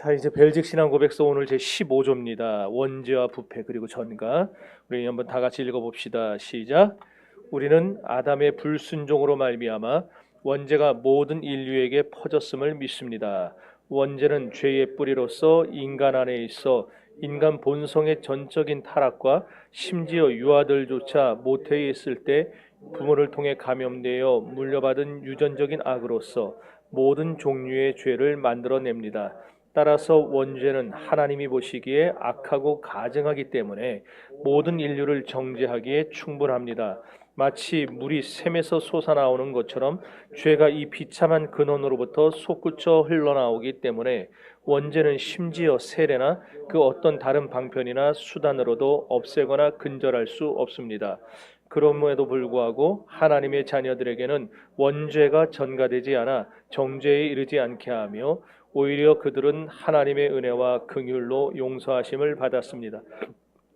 자, 이제 벨직 신앙 고백서 오늘 제 15조입니다. 원죄와 부패 그리고 전가. 우리 한번 다 같이 읽어봅시다. 시작. 우리는 아담의 불순종으로 말미암아 원죄가 모든 인류에게 퍼졌음을 믿습니다. 원죄는 죄의 뿌리로서 인간 안에 있어 인간 본성의 전적인 타락과 심지어 유아들조차 모태에 있을 때 부모를 통해 감염되어 물려받은 유전적인 악으로서 모든 종류의 죄를 만들어냅니다. 따라서 원죄는 하나님이 보시기에 악하고 가증하기 때문에 모든 인류를 정죄하기에 충분합니다. 마치 물이 샘에서 솟아나오는 것처럼 죄가 이 비참한 근원으로부터 솟구쳐 흘러나오기 때문에 원죄는 심지어 세례나 그 어떤 다른 방편이나 수단으로도 없애거나 근절할 수 없습니다. 그럼에도 불구하고 하나님의 자녀들에게는 원죄가 전가되지 않아 정죄에 이르지 않게 하며 오히려 그들은 하나님의 은혜와 긍휼로 용서하심을 받았습니다.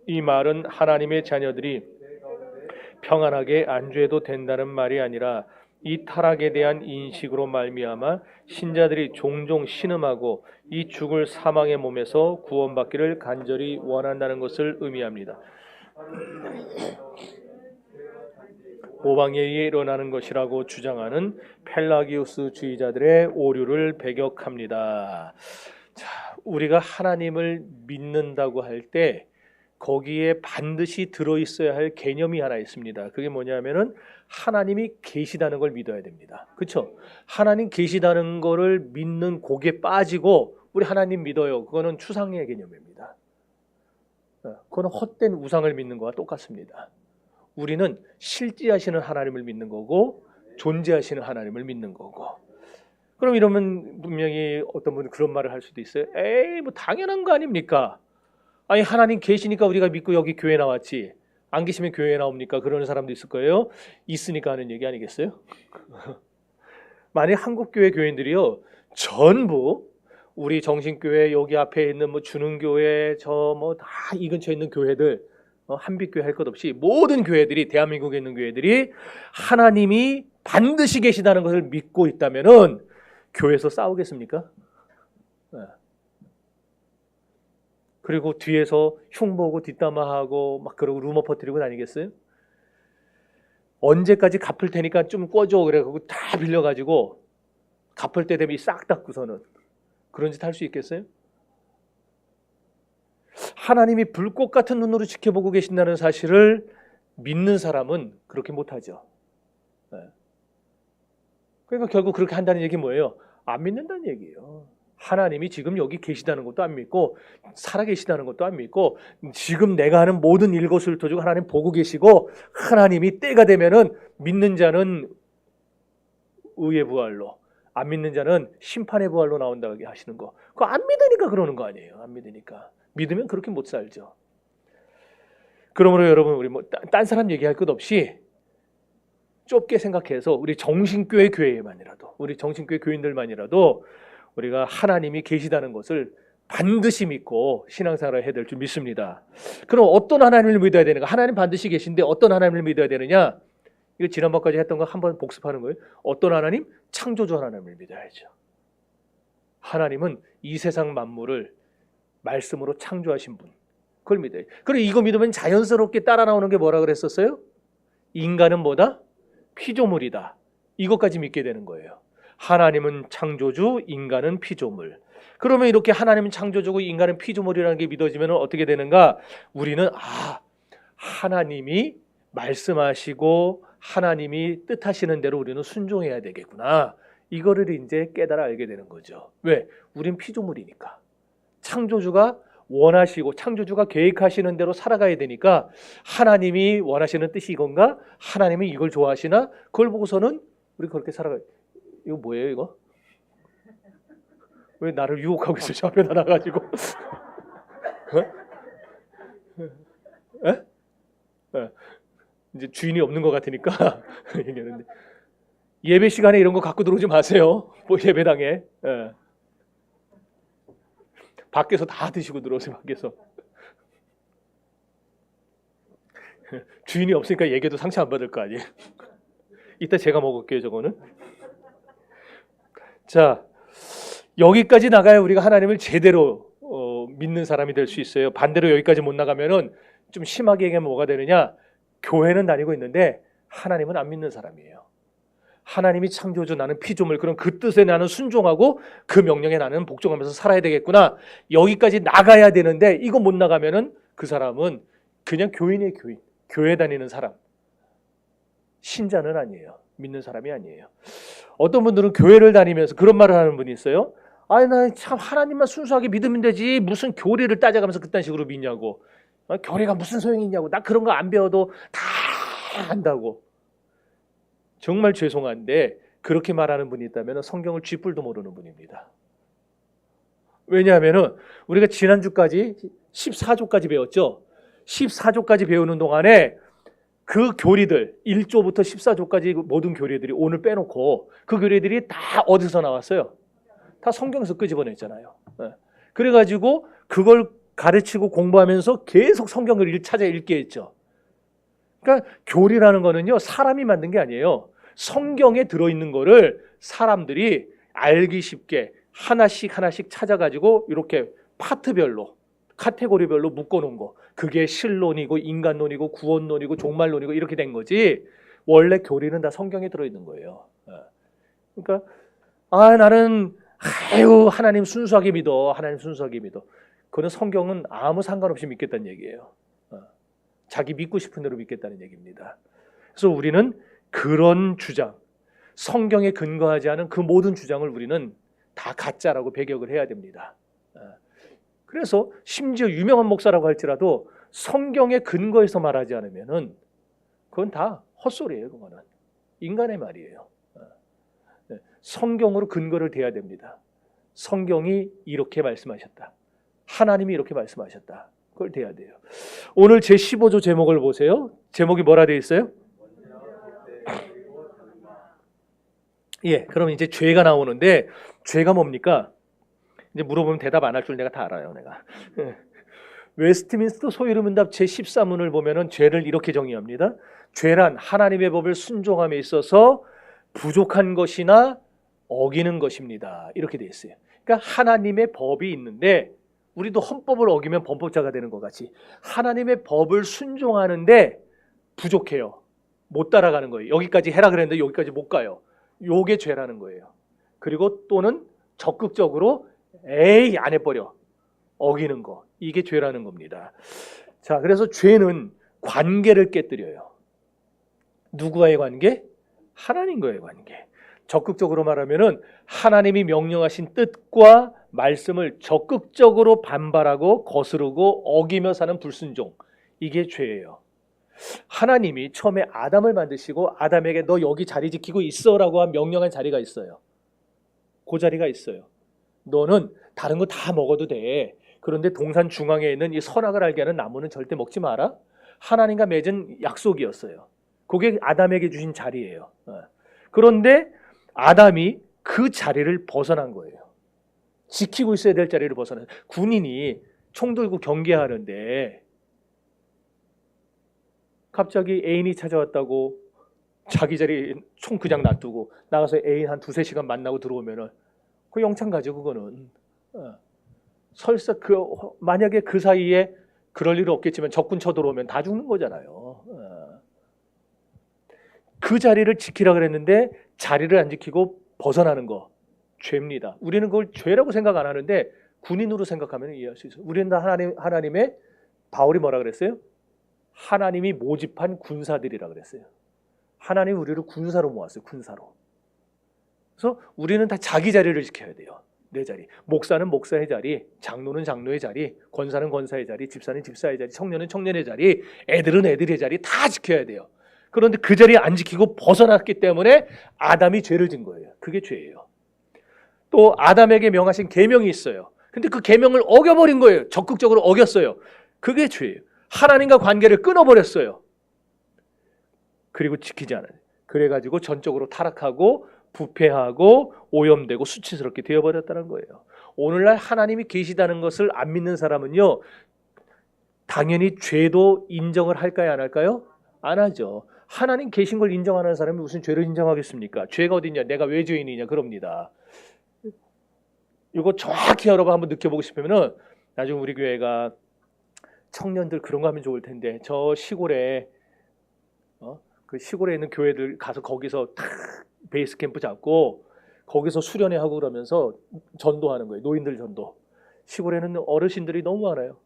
이 말은 하나님의 자녀들이 평안하게 안죄해도 된다는 말이 아니라 이 타락에 대한 인식으로 말미암아 신자들이 종종 신음하고 이 죽을 사망의 몸에서 구원받기를 간절히 원한다는 것을 의미합니다. 모방에 의해 일어나는 것이라고 주장하는 펠라기우스 주의자들의 오류를 배격합니다. 자, 우리가 하나님을 믿는다고 할 때 거기에 반드시 들어있어야 할 개념이 하나 있습니다. 그게 뭐냐면은 하나님이 계시다는 걸 믿어야 됩니다. 그렇죠? 하나님 계시다는 거를 믿는 곡에 빠지고 우리 하나님 믿어요. 그거는 추상의 개념입니다. 그거는 헛된 우상을 믿는 거와 똑같습니다. 우리는 실제하시는 하나님을 믿는 거고 존재하시는 하나님을 믿는 거고. 그럼 이러면 분명히 어떤 분은 그런 말을 할 수도 있어요. 에이, 뭐 당연한 거 아닙니까? 아니 하나님 계시니까 우리가 믿고 여기 교회 나왔지. 안 계시면 교회에 나옵니까? 그러는 사람도 있을 거예요. 있으니까 하는 얘기 아니겠어요? 만약 한국교회 교인들이요 전부 우리 정신교회 여기 앞에 있는 뭐 주능교회 저 뭐 다 이 근처에 있는 교회들 한빛교회 할 것 없이 모든 교회들이 대한민국에 있는 교회들이 하나님이 반드시 계시다는 것을 믿고 있다면은 교회에서 싸우겠습니까? 네. 그리고 뒤에서 흉보고 뒷담화하고 막 그러고 루머 퍼뜨리고 다니겠어요? 언제까지 갚을 테니까 좀 꿔줘 그래 그거 다 빌려가지고 갚을 때 되면 싹 닦고서는 그런 짓 할 수 있겠어요? 하나님이 불꽃 같은 눈으로 지켜보고 계신다는 사실을 믿는 사람은 그렇게 못하죠. 그러니까 결국 그렇게 한다는 얘기 뭐예요? 안 믿는다는 얘기예요. 하나님이 지금 여기 계시다는 것도 안 믿고 살아계시다는 것도 안 믿고 지금 내가 하는 모든 일거수일투족 하나님 보고 계시고 하나님이 때가 되면은 믿는 자는 의의 부활로 안 믿는 자는 심판의 부활로 나온다고 하시는 거. 그거 안 믿으니까 그러는 거 아니에요. 안 믿으니까. 믿으면 그렇게 못 살죠. 그러므로 여러분 우리 뭐 딴 사람 얘기할 것 없이 좁게 생각해서 우리 정신교회 교회만이라도 우리 정신교회 교인들만이라도 우리가 하나님이 계시다는 것을 반드시 믿고 신앙생활을 해야 될 줄 믿습니다. 그럼 어떤 하나님을 믿어야 되는가? 하나님 반드시 계신데 어떤 하나님을 믿어야 되느냐? 이거 지난번까지 했던 거 한번 복습하는 거예요. 어떤 하나님? 창조주 하나님을 믿어야죠. 하나님은 이 세상 만물을 말씀으로 창조하신 분. 그걸 믿어요. 그리고 이거 믿으면 자연스럽게 따라 나오는 게 뭐라 그랬었어요? 인간은 뭐다? 피조물이다. 이것까지 믿게 되는 거예요. 하나님은 창조주, 인간은 피조물. 그러면 이렇게 하나님은 창조주고 인간은 피조물이라는 게 믿어지면 어떻게 되는가? 우리는 하나님이 말씀하시고 하나님이 뜻하시는 대로 우리는 순종해야 되겠구나. 이거를 이제 깨달아 알게 되는 거죠. 왜? 우린 피조물이니까. 창조주가 원하시고 창조주가 계획하시는 대로 살아가야 되니까 하나님이 원하시는 뜻이 이건가? 하나님이 이걸 좋아하시나? 그걸 보고서는 우리 그렇게 살아가요. 이거 뭐예요 이거? 왜 나를 유혹하고 있어? 저 앞에 나가지고 이제 주인이 없는 것 같으니까 얘기하는데 예배 시간에 이런 거 갖고 들어오지 마세요. 뭐 예배당에 밖에서 다 드시고 들어오세요. 밖에서 주인이 없으니까 얘기도 상처 안 받을 거 아니에요. 이따 제가 먹을게요 저거는. 자, 여기까지 나가야 우리가 하나님을 제대로 믿는 사람이 될 수 있어요. 반대로 여기까지 못 나가면은 좀 심하게 얘기하면 뭐가 되느냐? 교회는 다니고 있는데 하나님은 안 믿는 사람이에요. 하나님이 창조주 나는 피조물, 그런 그 뜻에 나는 순종하고 그 명령에 나는 복종하면서 살아야 되겠구나. 여기까지 나가야 되는데 이거 못 나가면은 그 사람은 그냥 교인의 교인, 교회 다니는 사람, 신자는 아니에요. 믿는 사람이 아니에요. 어떤 분들은 교회를 다니면서 그런 말을 하는 분이 있어요. 아니 나 참 하나님만 순수하게 믿으면 되지 무슨 교리를 따져가면서 그딴 식으로 믿냐고. 교리가 무슨 소용이 있냐고. 나 그런 거 안 배워도 다 안다고. 정말 죄송한데 그렇게 말하는 분이 있다면 성경을 쥐뿔도 모르는 분입니다. 왜냐하면 우리가 지난주까지 14조까지 배웠죠. 14조까지 배우는 동안에 그 교리들 1조부터 14조까지 모든 교리들이 오늘 빼놓고 그 교리들이 다 어디서 나왔어요? 다 성경에서 끄집어냈잖아요. 그래가지고 그걸 가르치고 공부하면서 계속 성경을 찾아 읽게 했죠. 그러니까 교리라는 거는요 사람이 만든 게 아니에요. 성경에 들어있는 거를 사람들이 알기 쉽게 하나씩 찾아가지고 이렇게 파트별로 카테고리별로 묶어놓은 거, 그게 신론이고 인간론이고 구원론이고 종말론이고 이렇게 된 거지. 원래 교리는 다 성경에 들어있는 거예요. 그러니까 나는 하나님 순수하게 믿어, 하나님 순수하게 믿어. 그거는 성경은 아무 상관없이 믿겠다는 얘기예요. 자기 믿고 싶은 대로 믿겠다는 얘기입니다. 그래서 우리는 그런 주장, 성경에 근거하지 않은 그 모든 주장을 우리는 다 가짜라고 배격을 해야 됩니다. 그래서 심지어 유명한 목사라고 할지라도 성경에 근거해서 말하지 않으면은 그건 다 헛소리예요. 그거는 인간의 말이에요. 성경으로 근거를 대야 됩니다. 성경이 이렇게 말씀하셨다. 하나님이 이렇게 말씀하셨다. 그걸 대야 돼요. 오늘 제15조 제목을 보세요. 제목이 뭐라 되어 있어요? 예, 그럼 이제 죄가 나오는데 죄가 뭡니까? 이제 물어보면 대답 안 할 줄 내가 다 알아요, 내가. 웨스트민스터 소유문답 제13문을 보면은 죄를 이렇게 정의합니다. 죄란 하나님의 법을 순종함에 있어서 부족한 것이나 어기는 것입니다. 이렇게 돼 있어요. 그러니까 하나님의 법이 있는데 우리도 헌법을 어기면 범법자가 되는 것 같이 하나님의 법을 순종하는데 부족해요. 못 따라가는 거예요. 여기까지 해라 그랬는데 여기까지 못 가요. 요게 죄라는 거예요. 그리고 또는 적극적으로 안 해버려. 어기는 거. 이게 죄라는 겁니다. 자, 그래서 죄는 관계를 깨뜨려요. 누구와의 관계? 하나님과의 관계. 적극적으로 말하면은 하나님이 명령하신 뜻과 말씀을 적극적으로 반발하고 거스르고 어기며 사는 불순종. 이게 죄예요. 하나님이 처음에 아담을 만드시고 아담에게 너 여기 자리 지키고 있어라고 한 명령한 자리가 있어요. 그 자리가 있어요. 너는 다른 거 다 먹어도 돼. 그런데 동산 중앙에 있는 이 선악을 알게 하는 나무는 절대 먹지 마라. 하나님과 맺은 약속이었어요. 그게 아담에게 주신 자리예요. 그런데 아담이 그 자리를 벗어난 거예요. 지키고 있어야 될 자리를 벗어난. 군인이 총 들고 경계하는데 갑자기 애인이 찾아왔다고 자기 자리 총 그냥 놔두고 나가서 애인 한 2-3시간 만나고 들어오면은 그 영창 가죠. 그거는. 설사 만약에 그 사이에 그럴 일은 없겠지만 적군 쳐들어오면 다 죽는 거잖아요. 그 자리를 지키라 그랬는데 자리를 안 지키고 벗어나는 거 죄입니다. 우리는 그걸 죄라고 생각 안 하는데 군인으로 생각하면 이해할 수 있어요. 우리는 다 하나님의 바울이 뭐라 그랬어요? 하나님이 모집한 군사들이라 그랬어요. 하나님이 우리를 군사로 모았어요. 군사로. 그래서 우리는 다 자기 자리를 지켜야 돼요. 내 자리. 목사는 목사의 자리, 장로는 장로의 자리, 권사는 권사의 자리, 집사는 집사의 자리, 청년은 청년의 자리, 애들은 애들의 자리 다 지켜야 돼요. 그런데 그 자리에 안 지키고 벗어났기 때문에 아담이 죄를 진 거예요. 그게 죄예요. 또 아담에게 명하신 계명이 있어요. 근데 그 계명을 어겨버린 거예요. 적극적으로 어겼어요. 그게 죄예요. 하나님과 관계를 끊어버렸어요. 그리고 지키지 않아요. 그래가지고 전적으로 타락하고 부패하고 오염되고 수치스럽게 되어버렸다는 거예요. 오늘날 하나님이 계시다는 것을 안 믿는 사람은요, 당연히 죄도 인정을 할까요, 안 할까요? 안 하죠. 하나님 계신 걸 인정하는 사람이 무슨 죄를 인정하겠습니까? 죄가 어딨냐? 내가 왜 죄인이냐? 그럽니다. 이거 정확히 여러분 한번 느껴보고 싶으면은 나중에 우리 교회가 청년들 그런 거 하면 좋을 텐데 저 시골에 그 시골에 있는 교회들 가서 거기서 탁 베이스 캠프 잡고 거기서 수련회 하고 그러면서 전도하는 거예요. 노인들 전도. 시골에는 어르신들이 너무 많아요.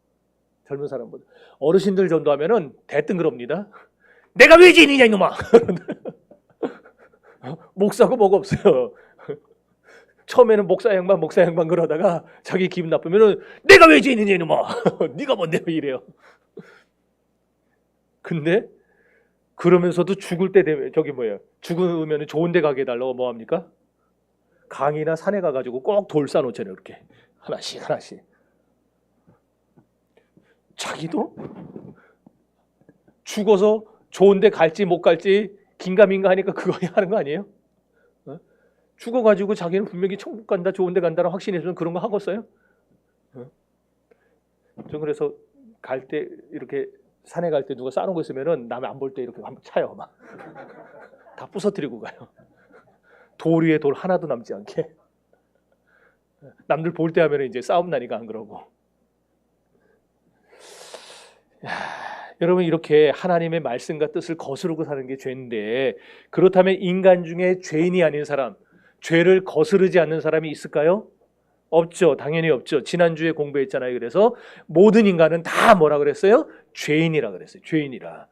젊은 사람보다. 어르신들 전도하면은 대뜸 그럽니다. 내가 왜 죄인이냐 이놈아. 목사고 뭐가 없어요. 처음에는 목사 양반 그러다가 자기 기분 나쁘면은 내가 왜 죄인이냐 이놈아. 네가 뭔데 왜 이래요. 근데 그러면서도 죽을 때 되면 죽으면 좋은 데 가게 해달라고 뭐 합니까? 강이나 산에 가가지고 꼭 돌 쌓아놓잖아요. 이렇게 하나씩 자기도 죽어서 좋은 데 갈지 못 갈지 긴가민가 하니까 그거 하는 거 아니에요? 죽어가지고 자기는 분명히 천국 간다 좋은 데 간다는 확신해서는 그런 거 하겠어요? 전 그래서 갈 때 이렇게 산에 갈 때 누가 쌓아놓은 거 있으면은 남이 안 볼 때 이렇게 한번 차요. 막 다 부서뜨리고 가요. 돌 위에 돌 하나도 남지 않게. 남들 볼 때 하면 이제 싸움 나니까 안 그러고. 여러분 이렇게 하나님의 말씀과 뜻을 거스르고 사는 게 죄인데 그렇다면 인간 중에 죄인이 아닌 사람, 죄를 거스르지 않는 사람이 있을까요? 없죠. 당연히 없죠. 지난주에 공부했잖아요. 그래서 모든 인간은 다 뭐라 그랬어요? 죄인이라 그랬어요. 죄인이라.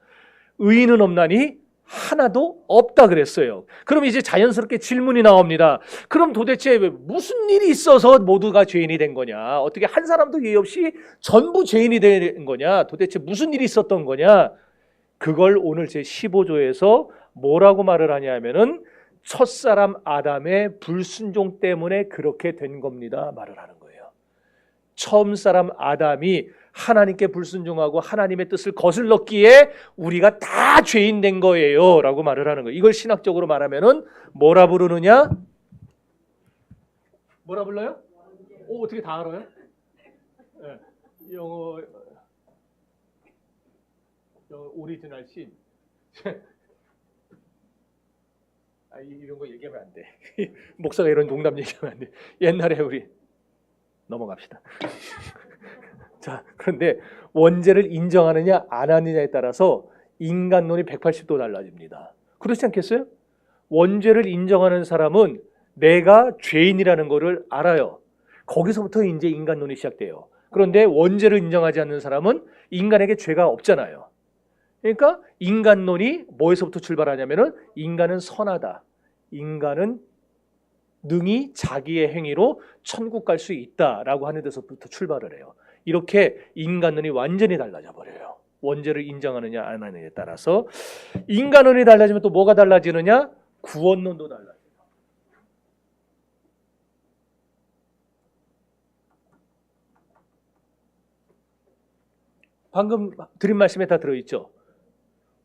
의인은 없나니 하나도 없다 그랬어요. 그럼 이제 자연스럽게 질문이 나옵니다. 그럼 도대체 무슨 일이 있어서 모두가 죄인이 된 거냐? 어떻게 한 사람도 예의 없이 전부 죄인이 된 거냐? 도대체 무슨 일이 있었던 거냐? 그걸 오늘 제 15조에서 뭐라고 말을 하냐면은 첫사람 아담의 불순종 때문에 그렇게 된 겁니다. 말을 하는 거예요. 처음 사람 아담이 하나님께 불순종하고 하나님의 뜻을 거슬렀기에 우리가 다 죄인 된 거예요 라고 말을 하는 거예요. 이걸 신학적으로 말하면은 뭐라 부르느냐? 뭐라 불러요? 어떻게 다 알아요? 네. 영어 오리지널 신. 이런 거 얘기하면 안 돼. 목사가 이런 농담 얘기하면 안 돼. 옛날에 우리 넘어갑시다. 자, 그런데 원죄를 인정하느냐 안 하느냐에 따라서 인간론이 180도 달라집니다. 그렇지 않겠어요? 원죄를 인정하는 사람은 내가 죄인이라는 것을 알아요. 거기서부터 이제 인간론이 시작돼요. 그런데 원죄를 인정하지 않는 사람은 인간에게 죄가 없잖아요. 그러니까 인간론이 뭐에서부터 출발하냐면은 인간은 선하다. 인간은 능히 자기의 행위로 천국 갈 수 있다라고 하는 데서부터 출발을 해요. 이렇게 인간론이 완전히 달라져 버려요. 원죄를 인정하느냐 안 하느냐에 따라서 인간론이 달라지면 또 뭐가 달라지느냐? 구원론도 달라져요. 방금 드린 말씀에 다 들어있죠.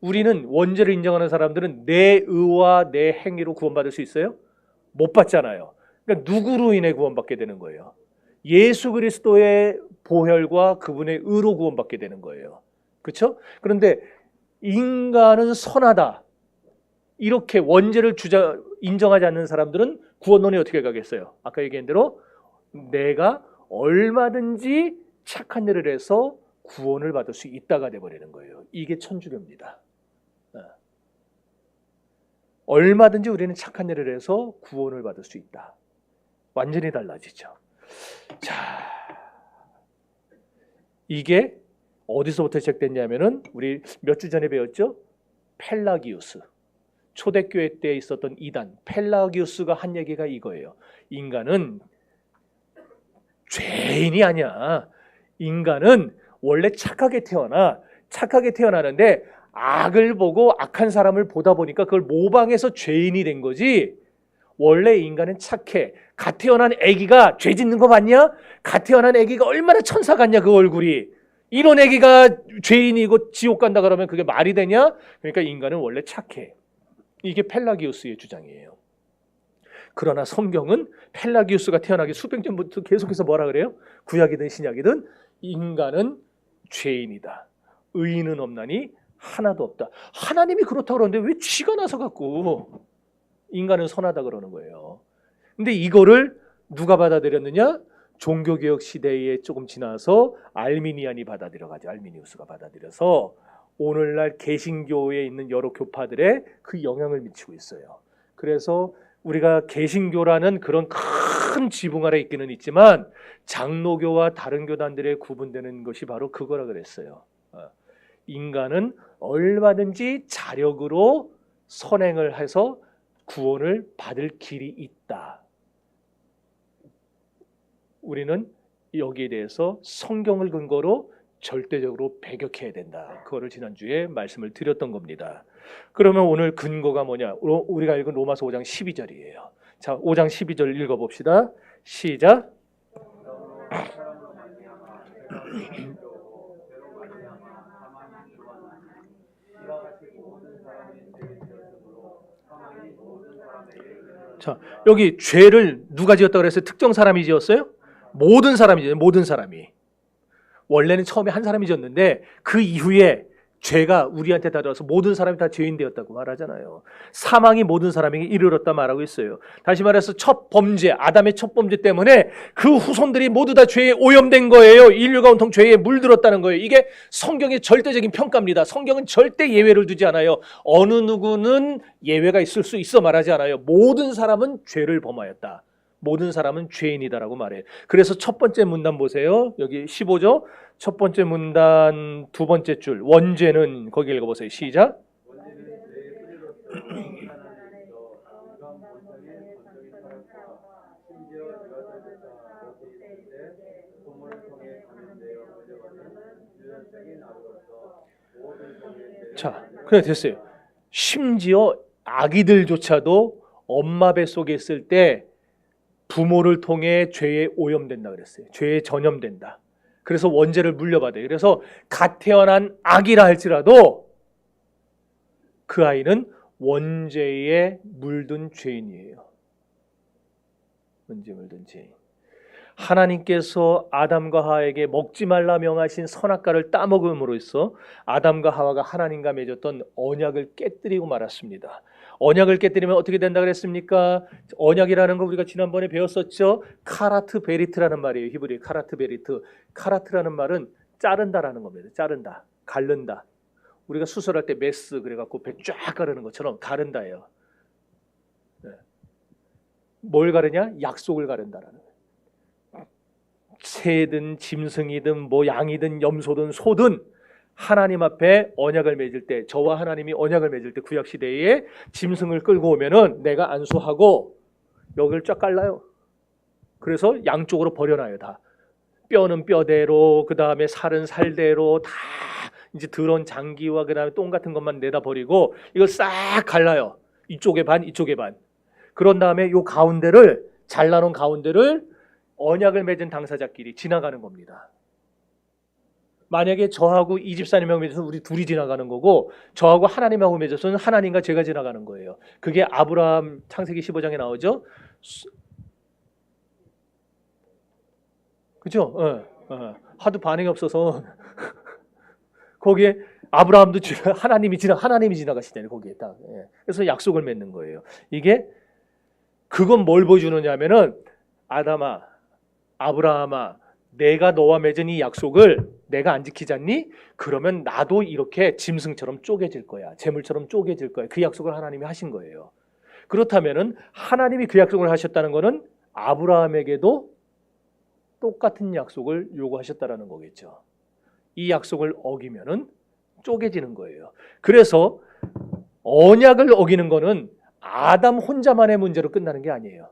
우리는 원죄를 인정하는 사람들은 내 의와 내 행위로 구원받을 수 있어요? 못 받잖아요. 그러니까 누구로 인해 구원받게 되는 거예요? 예수 그리스도의 보혈과 그분의 의로 구원받게 되는 거예요. 그렇죠? 그런데 인간은 선하다. 이렇게 원죄를 인정하지 않는 사람들은 구원론에 어떻게 가겠어요? 아까 얘기한 대로 내가 얼마든지 착한 일을 해서 구원을 받을 수 있다가 돼버리는 거예요. 이게 천주교입니다. 얼마든지 우리는 착한 일을 해서 구원을 받을 수 있다. 완전히 달라지죠. 자, 이게 어디서부터 시작됐냐면은 우리 몇 주 전에 배웠죠? 펠라기우스. 초대교회 때 있었던 이단 펠라기우스가 한 얘기가 이거예요. 인간은 죄인이 아니야. 인간은 원래 착하게 태어나는데 악을 보고 악한 사람을 보다 보니까 그걸 모방해서 죄인이 된 거지. 원래 인간은 착해. 갓 태어난 아기가 죄 짓는 거 봤냐? 갓 태어난 아기가 얼마나 천사 같냐 그 얼굴이. 이런 아기가 죄인이고 지옥 간다 그러면 그게 말이 되냐? 그러니까 인간은 원래 착해. 이게 펠라기우스의 주장이에요. 그러나 성경은 펠라기우스가 태어나기 수백 년부터 계속해서 뭐라 그래요? 구약이든 신약이든 인간은 죄인이다. 의인은 없나니 하나도 없다. 하나님이 그렇다고 그러는데 왜 쥐가 나서 갖고 인간은 선하다 그러는 거예요. 근데 이거를 누가 받아들였느냐? 종교개혁 시대에 조금 지나서 알미니안이 받아들여가지고 알미니우스가 받아들여서 오늘날 개신교에 있는 여러 교파들에 그 영향을 미치고 있어요. 그래서 우리가 개신교라는 그런 큰 지붕 아래 있기는 있지만 장로교와 다른 교단들의 구분되는 것이 바로 그거라 그랬어요. 인간은 얼마든지 자력으로 선행을 해서 구원을 받을 길이 있다. 우리는 여기에 대해서 성경을 근거로 절대적으로 배격해야 된다. 그거를 지난주에 말씀을 드렸던 겁니다. 그러면 오늘 근거가 뭐냐? 우리가 읽은 로마서 5장 12절이에요. 자, 5장 12절 읽어봅시다. 시작. 자, 여기 죄를 누가 지었다고 그랬어요? 특정 사람이 지었어요? 모든 사람이 지었어요. 모든 사람이. 원래는 처음에 한 사람이 지었는데 그 이후에 죄가 우리한테 다가와서 모든 사람이 다 죄인 되었다고 말하잖아요. 사망이 모든 사람에게 이르렀다 말하고 있어요. 다시 말해서 첫 범죄, 아담의 첫 범죄 때문에 그 후손들이 모두 다 죄에 오염된 거예요. 인류가 온통 죄에 물들었다는 거예요. 이게 성경의 절대적인 평가입니다. 성경은 절대 예외를 두지 않아요. 어느 누구는 예외가 있을 수 있어 말하지 않아요. 모든 사람은 죄를 범하였다. 모든 사람은 죄인이다라고 말해요. 그래서 첫 번째 문단 보세요. 여기 15조 첫 번째 문단 두 번째 줄 원죄는 거기 읽어보세요. 시작. 자, 그래 됐어요. 심지어 아기들조차도 엄마 뱃속에 있을 때 부모를 통해 죄에 오염된다 그랬어요. 죄에 전염된다. 그래서 원죄를 물려받아요. 그래서 갓 태어난 아기라 할지라도 그 아이는 원죄에 물든 죄인이에요. 원죄에 물든 죄인. 하나님께서 아담과 하와에게 먹지 말라 명하신 선악과를 따먹음으로써 아담과 하와가 하나님과 맺었던 언약을 깨뜨리고 말았습니다. 언약을 깨뜨리면 어떻게 된다 그랬습니까? 언약이라는 거 우리가 지난번에 배웠었죠. 카라트 베리트라는 말이에요. 히브리 카라트 베리트. 카라트라는 말은 자른다라는 겁니다. 자른다, 가른다. 우리가 수술할 때 메스 그래갖고 배 쫙 가르는 것처럼 가른다예요. 네. 뭘 가르냐? 약속을 가른다라는 거예요. 새든 짐승이든 뭐 양이든 염소든 소든 하나님 앞에 언약을 맺을 때, 저와 하나님이 언약을 맺을 때 구약 시대에 짐승을 끌고 오면은 내가 안수하고 여기를 쫙 갈라요. 그래서 양쪽으로 버려놔요. 다 뼈는 뼈대로, 그 다음에 살은 살대로 다 이제 드러운 장기와 그 다음에 똥 같은 것만 내다 버리고 이걸 싹 갈라요. 이쪽에 반, 이쪽에 반. 그런 다음에 요 가운데를 잘라놓은 가운데를 언약을 맺은 당사자끼리 지나가는 겁니다. 만약에 저하고 이 집사님하고 맺어서 우리 둘이 지나가는 거고 저하고 하나님하고 맺어서는 하나님과 제가 지나가는 거예요. 그게 아브라함 창세기 15장에 나오죠. 그죠? 하도 반응이 없어서 거기에 아브라함도 하나님이 지나가시잖아요. 거기에 딱. 그래서 약속을 맺는 거예요. 이게 그건 뭘 보여주느냐면은 아담아, 아브라함아, 내가 너와 맺은 이 약속을 내가 안 지키지 않니? 그러면 나도 이렇게 짐승처럼 쪼개질 거야. 재물처럼 쪼개질 거야. 그 약속을 하나님이 하신 거예요. 그렇다면은 하나님이 그 약속을 하셨다는 거는 아브라함에게도 똑같은 약속을 요구하셨다라는 거겠죠. 이 약속을 어기면은 쪼개지는 거예요. 그래서 언약을 어기는 거는 아담 혼자만의 문제로 끝나는 게 아니에요.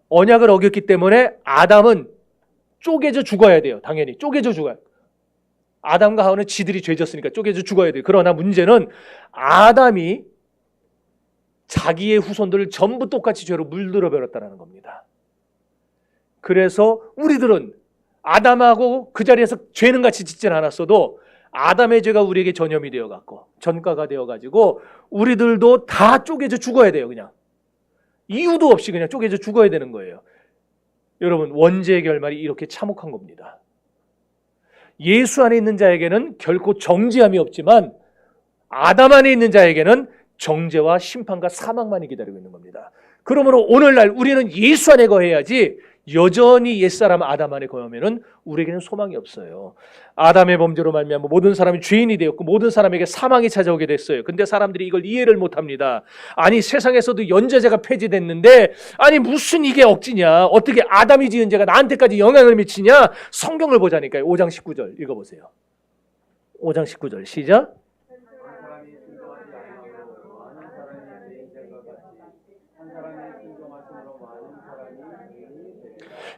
언약을 어겼기 때문에 아담은 쪼개져 죽어야 돼요. 당연히 쪼개져 죽어요. 아담과 하와는 지들이 죄졌으니까 쪼개져 죽어야 돼요. 그러나 문제는 아담이 자기의 후손들을 전부 똑같이 죄로 물들어 버렸다는 겁니다. 그래서 우리들은 아담하고 그 자리에서 죄는 같이 짓진 않았어도 아담의 죄가 우리에게 전염이 되어갖고 전가가 되어가지고 우리들도 다 쪼개져 죽어야 돼요. 그냥 이유도 없이 그냥 쪼개져 죽어야 되는 거예요. 여러분, 원죄의 결말이 이렇게 참혹한 겁니다. 예수 안에 있는 자에게는 결코 정죄함이 없지만 아담 안에 있는 자에게는 정죄와 심판과 사망만이 기다리고 있는 겁니다. 그러므로 오늘날 우리는 예수 안에 거해야지 여전히 옛사람 아담 안에 거하면은 우리에게는 소망이 없어요. 아담의 범죄로 말미암아 모든 사람이 죄인이 되었고 모든 사람에게 사망이 찾아오게 됐어요. 근데 사람들이 이걸 이해를 못합니다. 아니 세상에서도 연좌제가 폐지됐는데 아니 무슨 이게 억지냐, 어떻게 아담이 지은 죄가 나한테까지 영향을 미치냐. 성경을 보자니까요. 5장 19절 읽어보세요. 5장 19절 시작.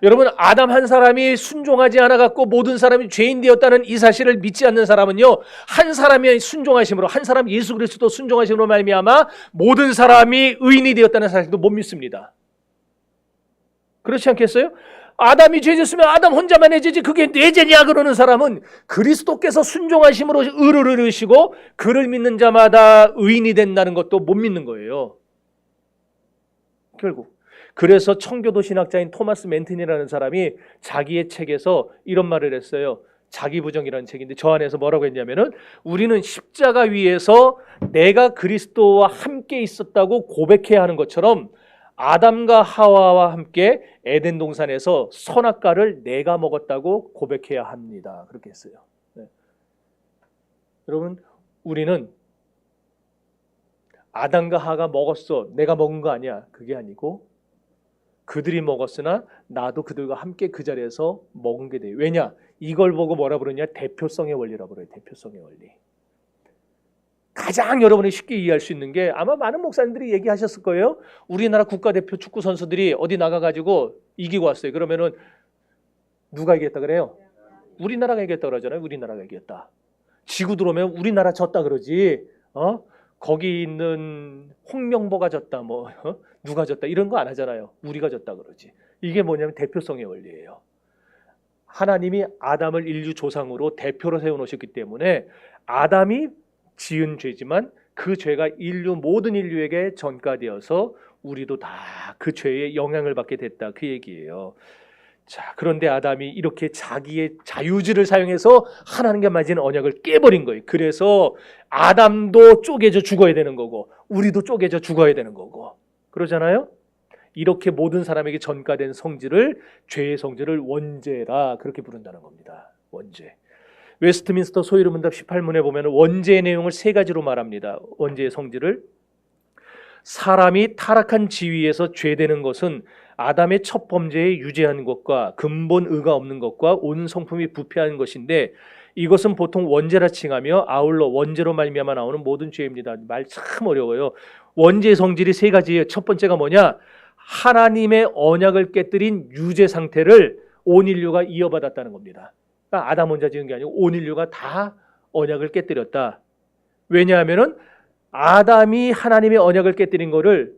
여러분, 아담 한 사람이 순종하지 않아 갖고 모든 사람이 죄인 되었다는 이 사실을 믿지 않는 사람은요, 한 사람이 순종하심으로, 한 사람 예수 그리스도 순종하심으로 말미암아 모든 사람이 의인이 되었다는 사실도 못 믿습니다. 그렇지 않겠어요? 아담이 죄 짓으면 아담 혼자만의 죄지 그게 내 죄냐 그러는 사람은 그리스도께서 순종하심으로 의를 이루시고 그를 믿는 자마다 의인이 된다는 것도 못 믿는 거예요. 결국. 그래서 청교도 신학자인 토마스 맨튼이라는 사람이 자기의 책에서 이런 말을 했어요. 자기부정이라는 책인데 저 안에서 뭐라고 했냐면은 우리는 십자가 위에서 내가 그리스도와 함께 있었다고 고백해야 하는 것처럼 아담과 하와와 함께 에덴 동산에서 선악과를 내가 먹었다고 고백해야 합니다. 그렇게 했어요. 네. 여러분, 우리는 아담과 하와가 먹었어, 내가 먹은 거 아니야, 그게 아니고 그들이 먹었으나 나도 그들과 함께 그 자리에서 먹은 게 돼요. 왜냐? 이걸 보고 뭐라 부르냐? 대표성의 원리라고 그래요. 대표성의 원리. 가장 여러분이 쉽게 이해할 수 있는 게 아마 많은 목사님들이 얘기하셨을 거예요. 우리나라 국가대표 축구 선수들이 어디 나가가지고 이기고 왔어요. 그러면은 누가 이겼다 그래요? 우리나라가 이겼다 그러잖아요. 우리나라가 이겼다. 지구 들어오면 우리나라 졌다 그러지. 거기 있는 홍명보가 졌다, 누가 졌다 이런 거 안 하잖아요. 우리가 졌다 그러지. 이게 뭐냐면 대표성의 원리예요. 하나님이 아담을 인류 조상으로 대표로 세워놓으셨기 때문에 아담이 지은 죄지만 그 죄가 모든 인류에게 전가되어서 우리도 다 그 죄의 영향을 받게 됐다, 그 얘기예요. 자, 그런데 아담이 이렇게 자기의 자유지를 사용해서 하나님과 맺은 언약을 깨버린 거예요. 그래서 아담도 쪼개져 죽어야 되는 거고 우리도 쪼개져 죽어야 되는 거고 그러잖아요. 이렇게 모든 사람에게 전가된 성질을, 죄의 성질을 원죄라 그렇게 부른다는 겁니다. 원죄. 웨스트민스터 소위문답 18문에 보면 원죄의 내용을 세 가지로 말합니다. 원죄의 성질을. 사람이 타락한 지위에서 죄되는 것은 아담의 첫 범죄에 유죄한 것과 근본 의가 없는 것과 온 성품이 부패한 것인데 이것은 보통 원죄라 칭하며 아울러 원죄로 말미암아 나오는 모든 죄입니다. 말 참 어려워요. 원죄의 성질이 세 가지예요. 첫 번째가 뭐냐? 하나님의 언약을 깨뜨린 유죄 상태를 온 인류가 이어받았다는 겁니다. 그러니까 아담 혼자 지은 게 아니고 온 인류가 다 언약을 깨뜨렸다. 왜냐하면은 아담이 하나님의 언약을 깨뜨린 거를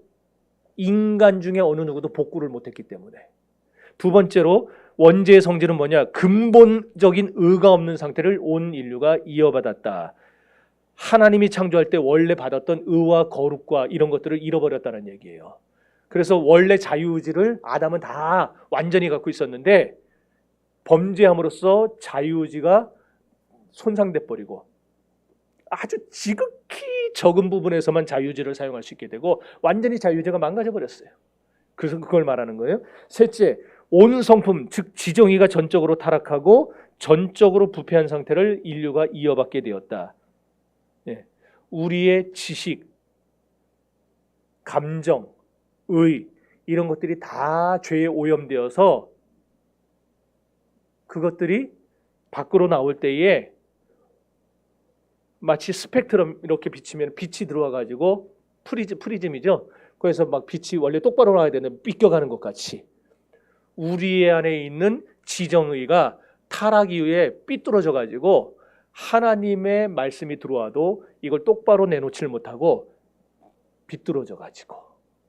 인간 중에 어느 누구도 복구를 못했기 때문에. 두 번째로 원죄의 성질은 뭐냐? 근본적인 의가 없는 상태를 온 인류가 이어받았다. 하나님이 창조할 때 원래 받았던 의와 거룩과 이런 것들을 잃어버렸다는 얘기예요. 그래서 원래 자유의지를 아담은 다 완전히 갖고 있었는데 범죄함으로써 자유의지가 손상돼 버리고 아주 지극히 적은 부분에서만 자유의지를 사용할 수 있게 되고 완전히 자유의지가 망가져 버렸어요. 그래서 그걸 말하는 거예요. 셋째, 온 성품 즉 지정의가 전적으로 타락하고 전적으로 부패한 상태를 인류가 이어받게 되었다. 예. 우리의 지식, 감정, 의 이런 것들이 다 죄에 오염되어서 그것들이 밖으로 나올 때에 마치 스펙트럼 이렇게 비치면 빛이 들어와 가지고 프리즘이죠. 그래서 막 빛이 원래 똑바로 나와야 되는데 삐껴가는 것 같이 우리 안에 있는 지정의가 타락 이후에 삐뚤어져 가지고 하나님의 말씀이 들어와도 이걸 똑바로 내놓지를 못하고 비뚤어져 가지고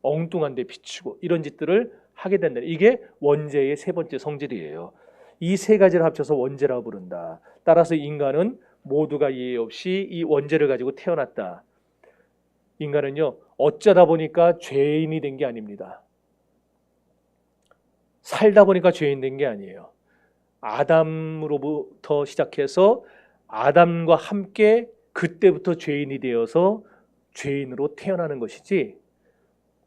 엉뚱한 데 비추고 이런 짓들을 하게 된다. 이게 원죄의 세 번째 성질이에요. 이 세 가지를 합쳐서 원죄라고 부른다. 따라서 인간은 모두가 이해 없이 이 원죄를 가지고 태어났다. 인간은요, 어쩌다 보니까 죄인이 된 게 아닙니다. 살다 보니까 죄인 된 게 아니에요. 아담으로부터 시작해서 아담과 함께 그때부터 죄인이 되어서 죄인으로 태어나는 것이지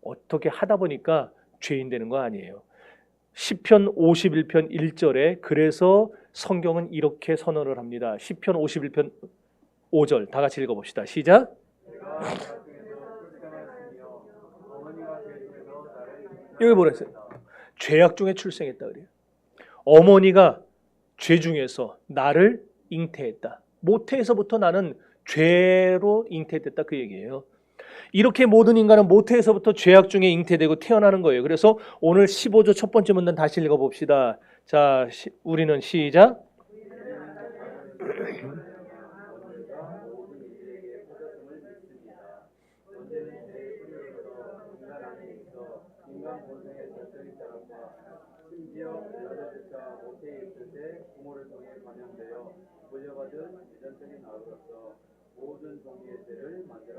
어떻게 하다 보니까 죄인 되는 거 아니에요. 시편 51편 1절에 그래서 성경은 이렇게 선언을 합니다. 시편 51편 5절 다 같이 읽어봅시다. 시작. 여기 뭐라 했어요? 죄악 중에 출생했다 그래요. 어머니가 죄 중에서 나를 잉태했다. 모태에서부터 나는 죄로 잉태됐다 그 얘기예요. 이렇게 모든 인간은 모태에서부터 죄악 중에 잉태되고 태어나는 거예요. 그래서 오늘 15조 첫 번째 문단 다시 읽어봅시다. 자, 우리는 시작.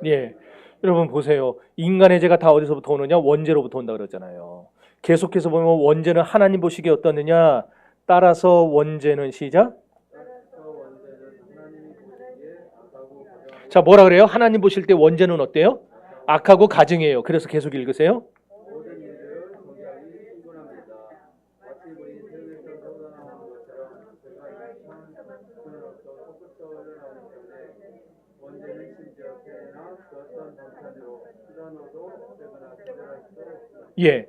예, 여러분 보세요. 인간의 죄가 다 어디서부터 오느냐? 원죄로부터 온다 그러잖아요. 계속해서 보면 원죄는 하나님 보시기에 어떠느냐? 따라서 원죄는 시작. 자, 뭐라 그래요? 하나님 보실 때 원죄는 어때요? 악하고 가증이에요. 그래서 계속 읽으세요. 예,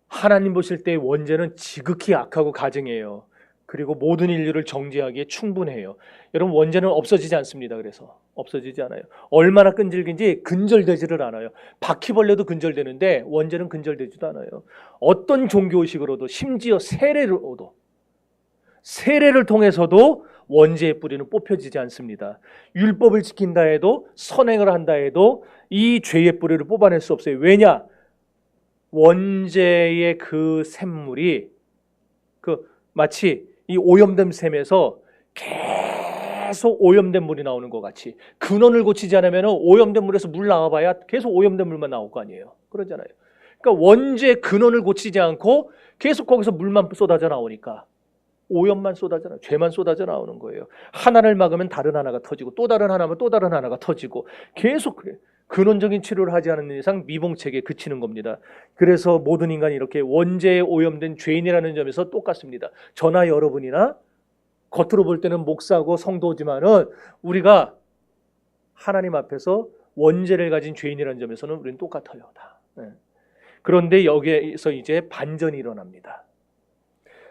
하나님 보실 때 원죄는 지극히 악하고 가증이에요. 그리고 모든 인류를 정죄하기에 충분해요. 여러분 원죄는 없어지지 않습니다. 그래서 없어지지 않아요. 얼마나 끈질긴지 근절되지를 않아요. 바퀴벌레도 근절되는데 원죄는 근절되지도 않아요. 어떤 종교의식으로도 심지어 세례로도 세례를 통해서도 원죄의 뿌리는 뽑혀지지 않습니다. 율법을 지킨다 해도 선행을 한다 해도 이 죄의 뿌리를 뽑아낼 수 없어요. 왜냐? 원죄의 그 샘물이 마치 이 오염된 샘에서 계속 오염된 물이 나오는 것 같이 근원을 고치지 않으면 오염된 물에서 물 나와봐야 계속 오염된 물만 나올 거 아니에요. 그러잖아요. 그러니까 원죄의 근원을 고치지 않고 계속 거기서 물만 쏟아져 나오니까 오염만 쏟아져 나와요. 죄만 쏟아져 나오는 거예요. 하나를 막으면 다른 하나가 터지고 또 다른 하나면 또 다른 하나가 터지고 계속 그래요. 근원적인 치료를 하지 않는 이상 미봉책에 그치는 겁니다. 그래서 모든 인간이 이렇게 원죄에 오염된 죄인이라는 점에서 똑같습니다. 저나 여러분이나 겉으로 볼 때는 목사고 성도지만은 우리가 하나님 앞에서 원죄를 가진 죄인이라는 점에서는 우리는 똑같아요. 다. 그런데 여기에서 이제 반전이 일어납니다.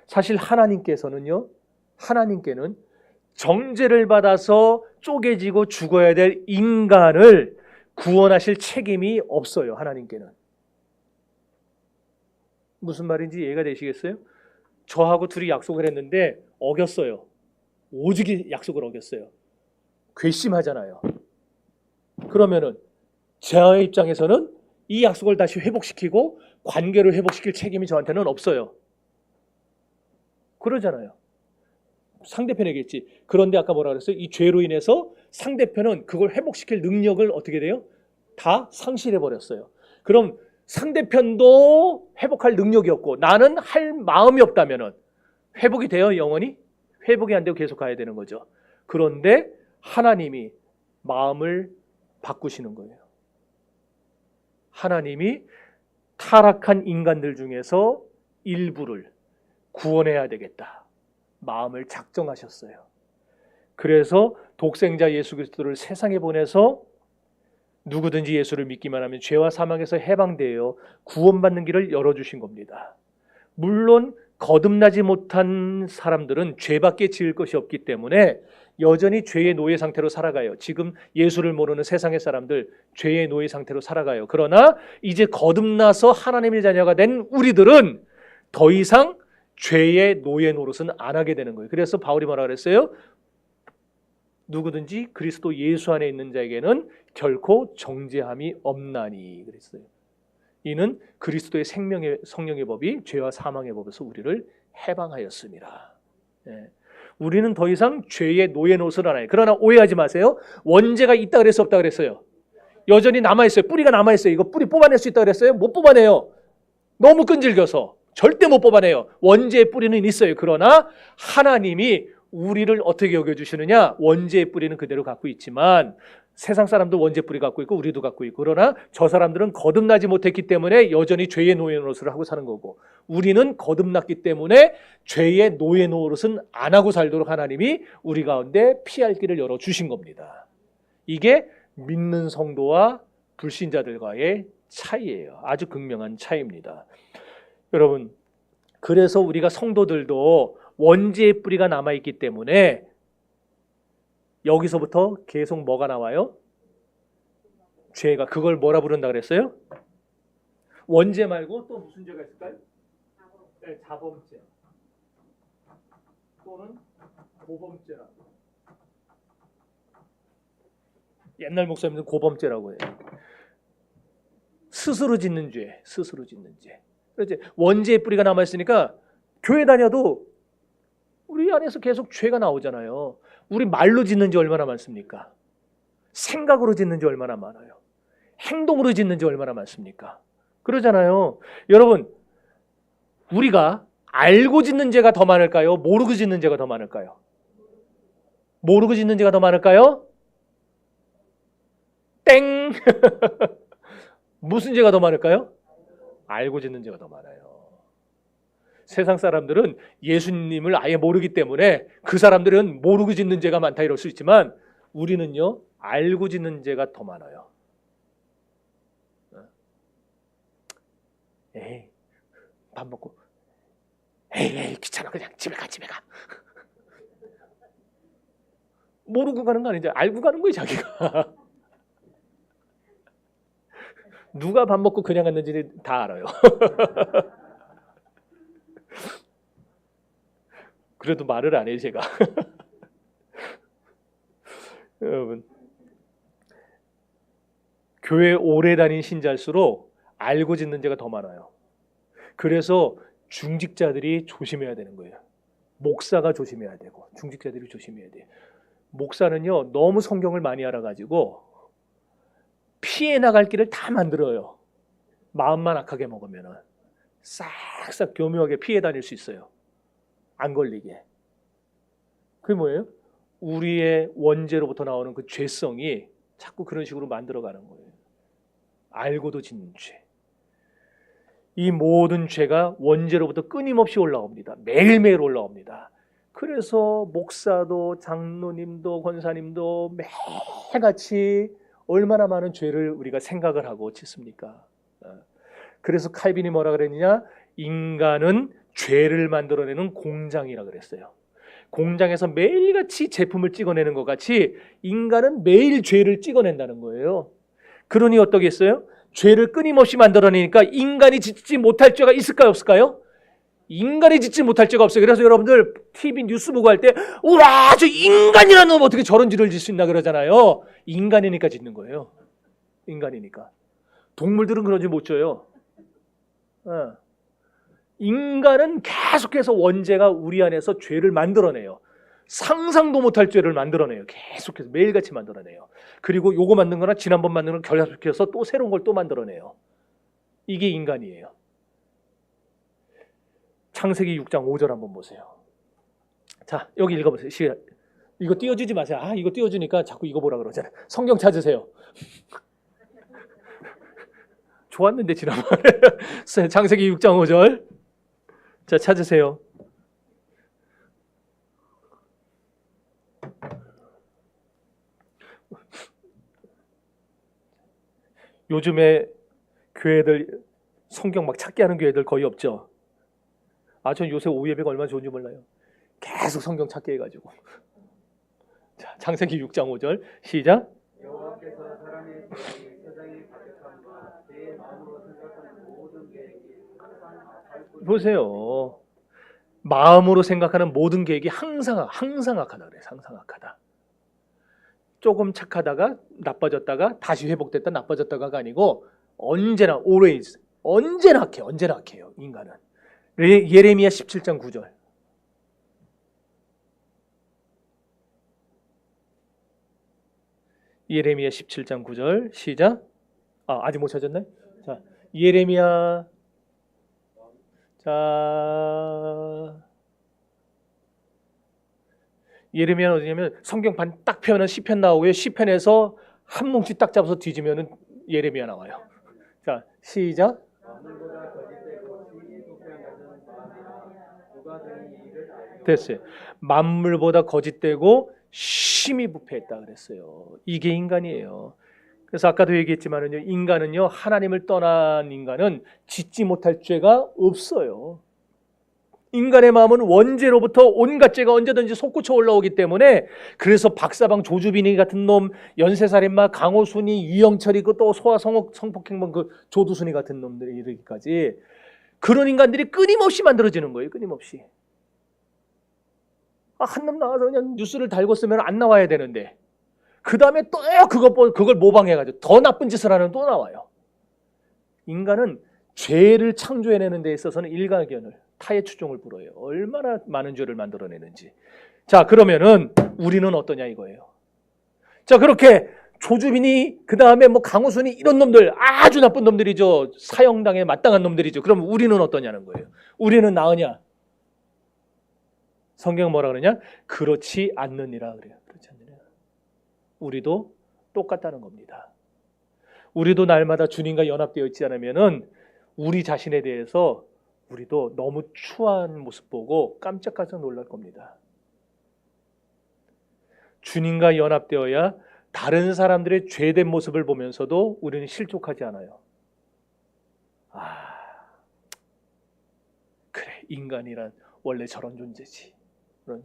사실 하나님께서는요, 하나님께는 정죄를 받아서 쪼개지고 죽어야 될 인간을 구원하실 책임이 없어요. 하나님께는. 무슨 말인지 이해가 되시겠어요? 저하고 둘이 약속을 했는데 어겼어요. 오직이 약속을 어겼어요. 괘씸하잖아요. 그러면은 제 입장에서는 이 약속을 다시 회복시키고 관계를 회복시킬 책임이 저한테는 없어요. 그러잖아요. 상대편에겠지. 그런데 아까 뭐라 그랬어요? 이 죄로 인해서 상대편은 그걸 회복시킬 능력을 어떻게 돼요? 다 상실해 버렸어요. 그럼 상대편도 회복할 능력이 없고 나는 할 마음이 없다면은 회복이 돼요? 영원히? 회복이 안 되고 계속 가야 되는 거죠. 그런데 하나님이 마음을 바꾸시는 거예요. 하나님이 타락한 인간들 중에서 일부를 구원해야 되겠다. 마음을 작정하셨어요. 그래서 독생자 예수 그리스도를 세상에 보내서 누구든지 예수를 믿기만 하면 죄와 사망에서 해방되어 구원받는 길을 열어주신 겁니다. 물론 거듭나지 못한 사람들은 죄밖에 지을 것이 없기 때문에 여전히 죄의 노예 상태로 살아가요. 지금 예수를 모르는 세상의 사람들 죄의 노예 상태로 살아가요. 그러나 이제 거듭나서 하나님의 자녀가 된 우리들은 더 이상 죄의 노예 노릇은 안 하게 되는 거예요. 그래서 바울이 뭐라 그랬어요? 누구든지 그리스도 예수 안에 있는 자에게는 결코 정죄함이 없나니 그랬어요. 이는 그리스도의 생명의 성령의 법이 죄와 사망의 법에서 우리를 해방하였습니다. 우리는 더 이상 죄의 노예 노릇을 안 해요. 그러나 오해하지 마세요. 원죄가 있다 그랬어 없다 그랬어요? 여전히 남아있어요. 뿌리가 남아있어요. 이거 뿌리 뽑아낼 수 있다 그랬어요? 못 뽑아내요. 너무 끈질겨서 절대 못 뽑아내요. 원죄의 뿌리는 있어요. 그러나 하나님이 우리를 어떻게 여겨주시느냐? 원죄의 뿌리는 그대로 갖고 있지만 세상 사람도 원죄 뿌리 갖고 있고 우리도 갖고 있고, 그러나 저 사람들은 거듭나지 못했기 때문에 여전히 죄의 노예 노릇을 하고 사는 거고, 우리는 거듭났기 때문에 죄의 노예 노릇은 안 하고 살도록 하나님이 우리 가운데 피할 길을 열어주신 겁니다. 이게 믿는 성도와 불신자들과의 차이예요. 아주 극명한 차이입니다. 여러분, 그래서 우리가 성도들도 원죄의 뿌리가 남아있기 때문에 여기서부터 계속 뭐가 나와요? 죄가. 그걸 뭐라 부른다 그랬어요? 원죄 말고 또 무슨 죄가 있을까요? 네, 자범죄 또는 고범죄라고. 옛날 목사님들은 고범죄라고 해요. 스스로 짓는 죄, 스스로 짓는 죄. 그렇지. 원죄의 뿌리가 남아있으니까 교회 다녀도 우리 안에서 계속 죄가 나오잖아요. 우리 말로 짓는 지 얼마나 많습니까? 생각으로 짓는 지 얼마나 많아요. 행동으로 짓는 지 얼마나 많습니까? 그러잖아요. 여러분, 우리가 알고 짓는 죄가 더 많을까요? 모르고 짓는 죄가 더 많을까요? 모르고 짓는 죄가 더 많을까요? 땡! 무슨 죄가 더 많을까요? 알고 짓는 죄가 더 많아요. 세상 사람들은 예수님을 아예 모르기 때문에 그 사람들은 모르고 짓는 죄가 많다 이럴 수 있지만, 우리는요 알고 짓는 죄가 더 많아요. 에이, 밥 먹고 에이 귀찮아 그냥 집에 가. 모르고 가는 거 아니죠. 알고 가는 거예요 자기가. 누가 밥 먹고 그냥 갔는지 다 알아요. 그래도 말을 안 해요 제가. 여러분, 교회 오래 다닌 신자일수록 알고 짓는 죄가 더 많아요. 그래서 중직자들이 조심해야 되는 거예요. 목사가 조심해야 되고 중직자들이 조심해야 돼요. 목사는요 너무 성경을 많이 알아가지고 피해 나갈 길을 다 만들어요. 마음만 악하게 먹으면은 싹싹 교묘하게 피해 다닐 수 있어요. 안 걸리게. 그게 뭐예요? 우리의 원죄로부터 나오는 그 죄성이 자꾸 그런 식으로 만들어가는 거예요. 알고도 짓는 죄. 이 모든 죄가 원죄로부터 끊임없이 올라옵니다. 매일매일 올라옵니다. 그래서 목사도 장로님도 권사님도 매일같이 얼마나 많은 죄를 우리가 생각을 하고 짓습니까? 그래서 칼빈이 뭐라 그랬느냐? 인간은 죄를 만들어내는 공장이라 그랬어요. 공장에서 매일같이 제품을 찍어내는 것 같이 인간은 매일 죄를 찍어낸다는 거예요. 그러니 어떠겠어요? 죄를 끊임없이 만들어내니까 인간이 짓지 못할 죄가 있을까요? 없을까요? 인간이 짓지 못할 죄가 없어요. 그래서 여러분들 TV 뉴스 보고 할 때 우와 저 인간이라는 놈 어떻게 저런 죄를 짓 수 있나 그러잖아요. 인간이니까 짓는 거예요. 인간이니까. 동물들은 그런 죄 못 져요. 인간은 계속해서 원죄가 우리 안에서 죄를 만들어내요. 상상도 못할 죄를 만들어내요. 계속해서 매일같이 만들어내요. 그리고 요거 만든 거나 지난번 만든 거 결합시켜서 또 새로운 걸 또 만들어내요. 이게 인간이에요. 창세기 6장 5절 한번 보세요. 자, 여기 읽어보세요. 이거 띄워주지 마세요. 이거 띄워주니까 자꾸 이거 보라 그러잖아요. 성경 찾으세요. 좋았는데 지난번에. 창세기 6장 5절. 자, 찾으세요. 요즘에 교회들 성경 막 찾게 하는 교회들 거의 없죠. 전 요새 오후 예배가 얼마나 좋은지 몰라요. 계속 성경 찾게 해가지고. 자, 창세기 6장 5절 시작. 여호와께서 사람의 세상에 가득함과 내 마음으로 생각하는 모든 계획이 항상 보세요. 마음으로 생각하는 모든 계획이 항상 악하다 그래. 항상 악하다. 조금 착하다가 나빠졌다가 다시 회복됐다 나빠졌다가가 아니고 언제나 always 언제나 악해요. 인간은. 예레미야 17장 9절. 예레미야 17장 9절 시작. 아직 못 찾았나요? 자, 예레미야. 자, 예레미야는 어디냐면 성경 딱 펴면 시편 나오고요. 시편에서 한 뭉치 딱 잡아서 뒤지면은 예레미야 나와요. 자, 시작. 됐어요. 만물보다 거짓되고 심히 부패했다 그랬어요. 이게 인간이에요. 그래서 아까도 얘기했지만은요, 인간은요, 하나님을 떠난 인간은 짓지 못할 죄가 없어요. 인간의 마음은 원죄로부터 온갖 죄가 언제든지 솟구쳐 올라오기 때문에, 그래서 박사방 조주빈이 같은 놈, 연쇄살인마 강호순이, 유영철이, 또 소아 성폭행범 그 조두순이 같은 놈들이 이르기까지 그런 인간들이 끊임없이 만들어지는 거예요. 끊임없이. 한 놈 나와서 그냥 뉴스를 달고 쓰면 안 나와야 되는데, 그 다음에 또 그걸 모방해가지고 더 나쁜 짓을 하는 또 나와요. 인간은 죄를 창조해내는 데 있어서는 일가견을, 타의 추종을 불어요. 얼마나 많은 죄를 만들어내는지. 자, 그러면은 우리는 어떠냐 이거예요. 자, 그렇게 조주빈이, 그 다음에 뭐 강호순이, 이런 놈들 아주 나쁜 놈들이죠. 사형당에 마땅한 놈들이죠. 그럼 우리는 어떠냐는 거예요. 우리는 나으냐? 성경 뭐라 그러냐? 그렇지 않느니라 그래요. 그렇지 않느니라. 우리도 똑같다는 겁니다. 우리도 날마다 주님과 연합되어 있지 않으면은 우리 자신에 대해서 우리도 너무 추한 모습 보고 깜짝깜짝 놀랄 겁니다. 주님과 연합되어야 다른 사람들의 죄된 모습을 보면서도 우리는 실족하지 않아요. 그래, 인간이란 원래 저런 존재지. 그런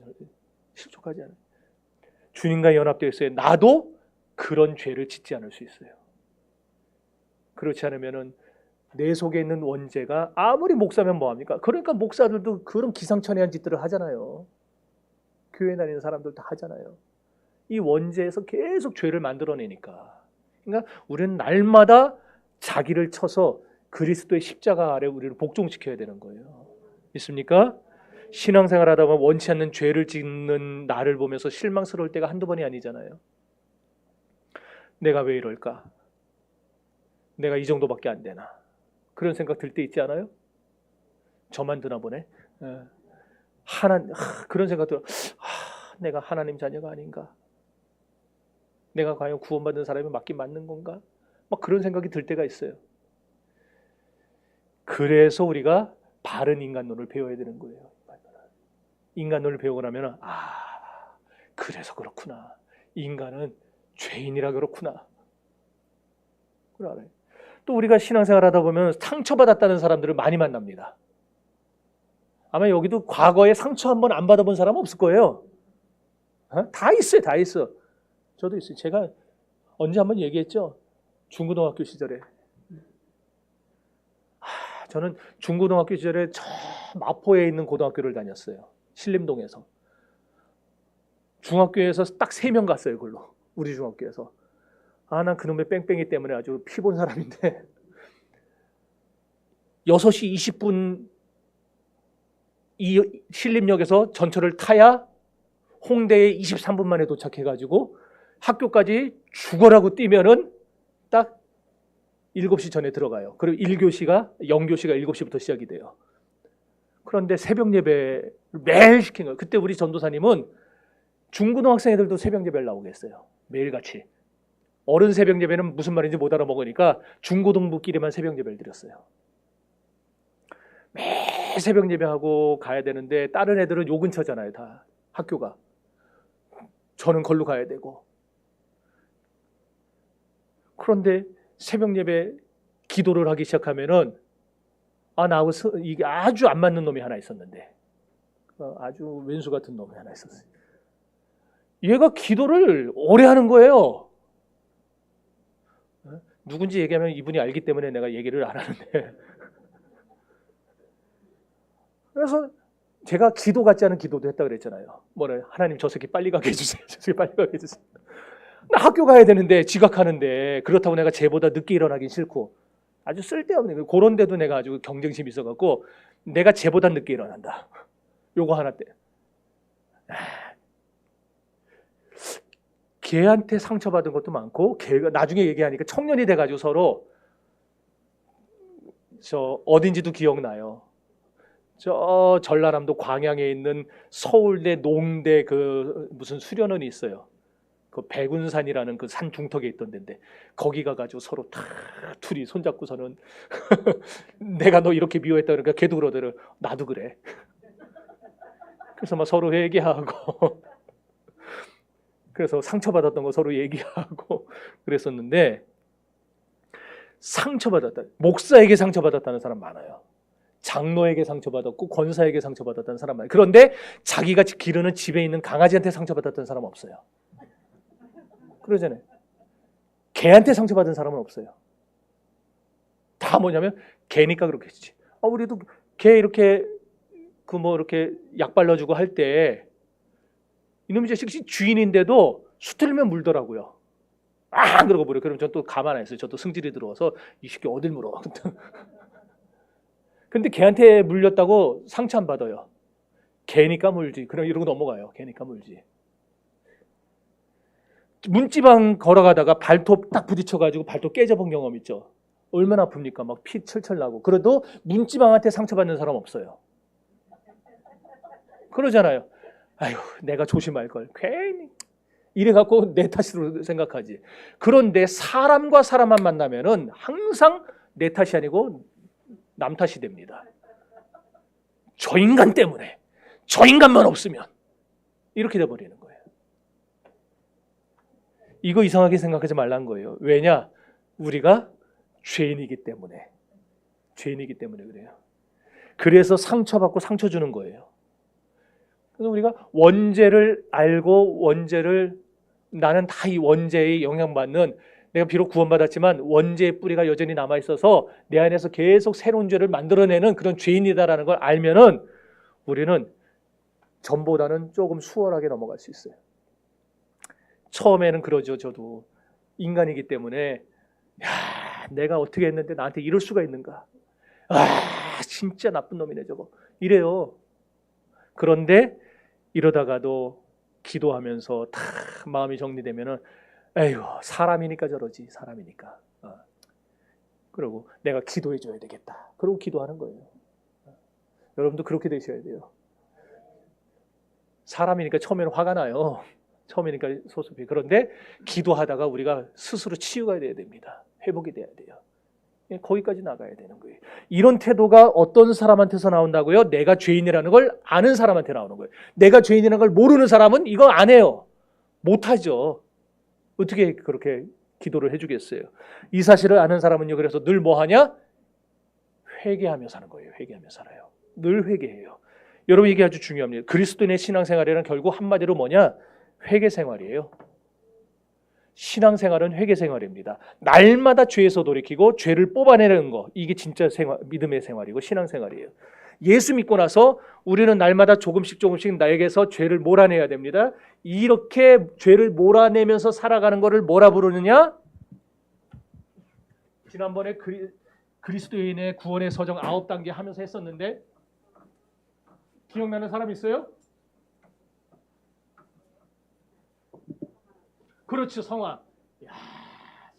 실족하지 않아요. 주님과 연합되어 있어야 나도 그런 죄를 짓지 않을 수 있어요. 그렇지 않으면은 내 속에 있는 원죄가, 아무리 목사면 뭐합니까? 그러니까 목사들도 그런 기상천외한 짓들을 하잖아요. 교회 다니는 사람들 다 하잖아요. 이 원죄에서 계속 죄를 만들어내니까. 그러니까 우리는 날마다 자기를 쳐서 그리스도의 십자가 아래 우리를 복종시켜야 되는 거예요. 있습니까? 신앙생활 하다 보면 원치 않는 죄를 짓는 나를 보면서 실망스러울 때가 한두 번이 아니잖아요. 내가 왜 이럴까? 내가 이 정도밖에 안 되나? 그런 생각 들 때 있지 않아요? 저만 드나 보네. 그런 생각 들어. 내가 하나님 자녀가 아닌가? 내가 과연 구원받은 사람이 맞긴 맞는 건가? 막 그런 생각이 들 때가 있어요. 그래서 우리가 바른 인간론을 배워야 되는 거예요. 인간론을 배우고 나면 그래서 그렇구나. 인간은 죄인이라 그렇구나. 그걸 알아요. 또 우리가 신앙생활 하다 보면 상처받았다는 사람들을 많이 만납니다. 아마 여기도 과거에 상처 한 번 안 받아본 사람 없을 거예요. 다 있어요. 다 있어. 저도 있어요. 제가 언제 한번 얘기했죠. 중고등학교 시절에. 저는 중고등학교 시절에 저 마포에 있는 고등학교를 다녔어요. 신림동에서. 중학교에서 딱 3명 갔어요. 그걸로. 우리 중학교에서. 난 그놈의 뺑뺑이 때문에 아주 피 본 사람인데 6시 20분 이 신림역에서 전철을 타야 홍대에 23분 만에 도착해가지고 학교까지 죽어라고 뛰면은 딱 7시 전에 들어가요. 그리고 1교시가 0교시가 7시부터 시작이 돼요. 그런데 새벽 예배를 매일 시킨 거예요. 그때 우리 전도사님은 중고등학생 애들도 새벽 예배를 나오게 했어요. 매일같이. 어른 새벽 예배는 무슨 말인지 못 알아먹으니까 중고등부끼리만 새벽 예배를 드렸어요. 매일 새벽 예배하고 가야 되는데 다른 애들은 요 근처잖아요. 다 학교가. 저는 걸로 가야 되고. 그런데 새벽 예배 기도를 하기 시작하면은 나하고 이게 아주 안 맞는 놈이 하나 있었는데, 아주 왼수 같은 놈이 하나 있었어요. 얘가 기도를 오래 하는 거예요. 누군지 얘기하면 이분이 알기 때문에 내가 얘기를 안 하는데. 그래서 제가 기도 같지 않은 기도도 했다 그랬잖아요. 뭐래, 하나님 저 새끼 빨리 가게 해주세요. 저 새끼 빨리 가게 해주세요. 나 학교 가야 되는데, 지각하는데, 그렇다고 내가 쟤보다 늦게 일어나긴 싫고, 아주 쓸데없는, 그런 데도 내가 아주 경쟁심이 있어갖고 내가 쟤보다 늦게 일어난다. 요거 하나 때. 걔한테 상처받은 것도 많고, 걔가 나중에 얘기하니까 청년이 돼가지고 서로 저 어딘지도 기억나요. 저 전라남도 광양에 있는 서울대 농대 그 무슨 수련원이 있어요. 그 백운산이라는 그 산 중턱에 있던 데인데 거기 가가지고 서로 다 둘이 손잡고서는 내가 너 이렇게 미워했다 그러니까 걔도 그러더래. 나도 그래. 그래서 막 서로 얘기하고 그래서 상처받았던 거 서로 얘기하고 그랬었는데 상처받았다. 목사에게 상처받았다는 사람 많아요. 장로에게 상처받았고 권사에게 상처받았다는 사람 많아요. 그런데 자기가 기르는 집에 있는 강아지한테 상처받았다는 사람 없어요. 그러잖아요. 개한테 상처받은 사람은 없어요. 다 뭐냐면 개니까 그렇겠지. 우리도 개 이렇게 그 뭐 이렇게 약 발라주고 할 때 이놈의 자식이 주인인데도 수틀면 물더라고요. 그러고 버려. 그럼 전 또 가만 안 있어요. 저도 승질이 들어와서 이 새끼 어딜 물어. 근데 걔한테 물렸다고 상처 안 받아요. 개니까 물지. 그럼 이러고 넘어가요. 개니까 물지. 문지방 걸어가다가 발톱 딱 부딪혀가지고 발톱 깨져본 경험 있죠. 얼마나 아픕니까? 막 피 철철 나고. 그래도 문지방한테 상처받는 사람 없어요. 그러잖아요. 아유, 내가 조심할 걸. 괜히 이래갖고 내 탓으로 생각하지. 그런데 사람과 사람만 만나면은 항상 내 탓이 아니고 남 탓이 됩니다. 저 인간 때문에, 저 인간만 없으면 이렇게 돼버리는 거예요. 이거 이상하게 생각하지 말라는 거예요. 왜냐? 우리가 죄인이기 때문에 그래요. 그래서 상처받고 상처 주는 거예요. 그래서 우리가 원죄를 알고 나는 다 이 원죄에 영향받는, 내가 비록 구원받았지만 원죄의 뿌리가 여전히 남아있어서 내 안에서 계속 새로운 죄를 만들어내는 그런 죄인이다라는 걸 알면은 우리는 전보다는 조금 수월하게 넘어갈 수 있어요. 처음에는 그러죠. 저도 인간이기 때문에 내가 어떻게 했는데 나한테 이럴 수가 있는가. 진짜 나쁜 놈이네 저거. 이래요. 그런데 이러다가도 기도하면서 다 마음이 정리되면은 에휴, 사람이니까 저러지. 사람이니까. 그리고 내가 기도해 줘야 되겠다. 그러고 기도하는 거예요. 여러분도 그렇게 되셔야 돼요. 사람이니까 처음에는 화가 나요. 처음이니까 소소히. 그런데 기도하다가 우리가 스스로 치유가 돼야 됩니다. 회복이 돼야 돼요. 거기까지 나가야 되는 거예요. 이런 태도가 어떤 사람한테서 나온다고요? 내가 죄인이라는 걸 아는 사람한테 나오는 거예요. 내가 죄인이라는 걸 모르는 사람은 이거 안 해요. 못하죠. 어떻게 그렇게 기도를 해주겠어요? 이 사실을 아는 사람은요, 그래서 늘 뭐 하냐? 회개하며 사는 거예요. 회개하며 살아요. 늘 회개해요. 여러분, 이게 아주 중요합니다. 그리스도인의 신앙생활이란 결국 한마디로 뭐냐? 회개생활이에요. 신앙생활은 회개생활입니다. 날마다 죄에서 돌이키고 죄를 뽑아내는 거, 이게 진짜 믿음의 생활이고 신앙생활이에요. 예수 믿고 나서 우리는 날마다 조금씩 나에게서 죄를 몰아내야 됩니다. 이렇게 죄를 몰아내면서 살아가는 것을 뭐라 부르느냐? 지난번에 그리스도인의 구원의 서정 9단계 하면서 했었는데 기억나는 사람 있어요? 그렇죠, 성화.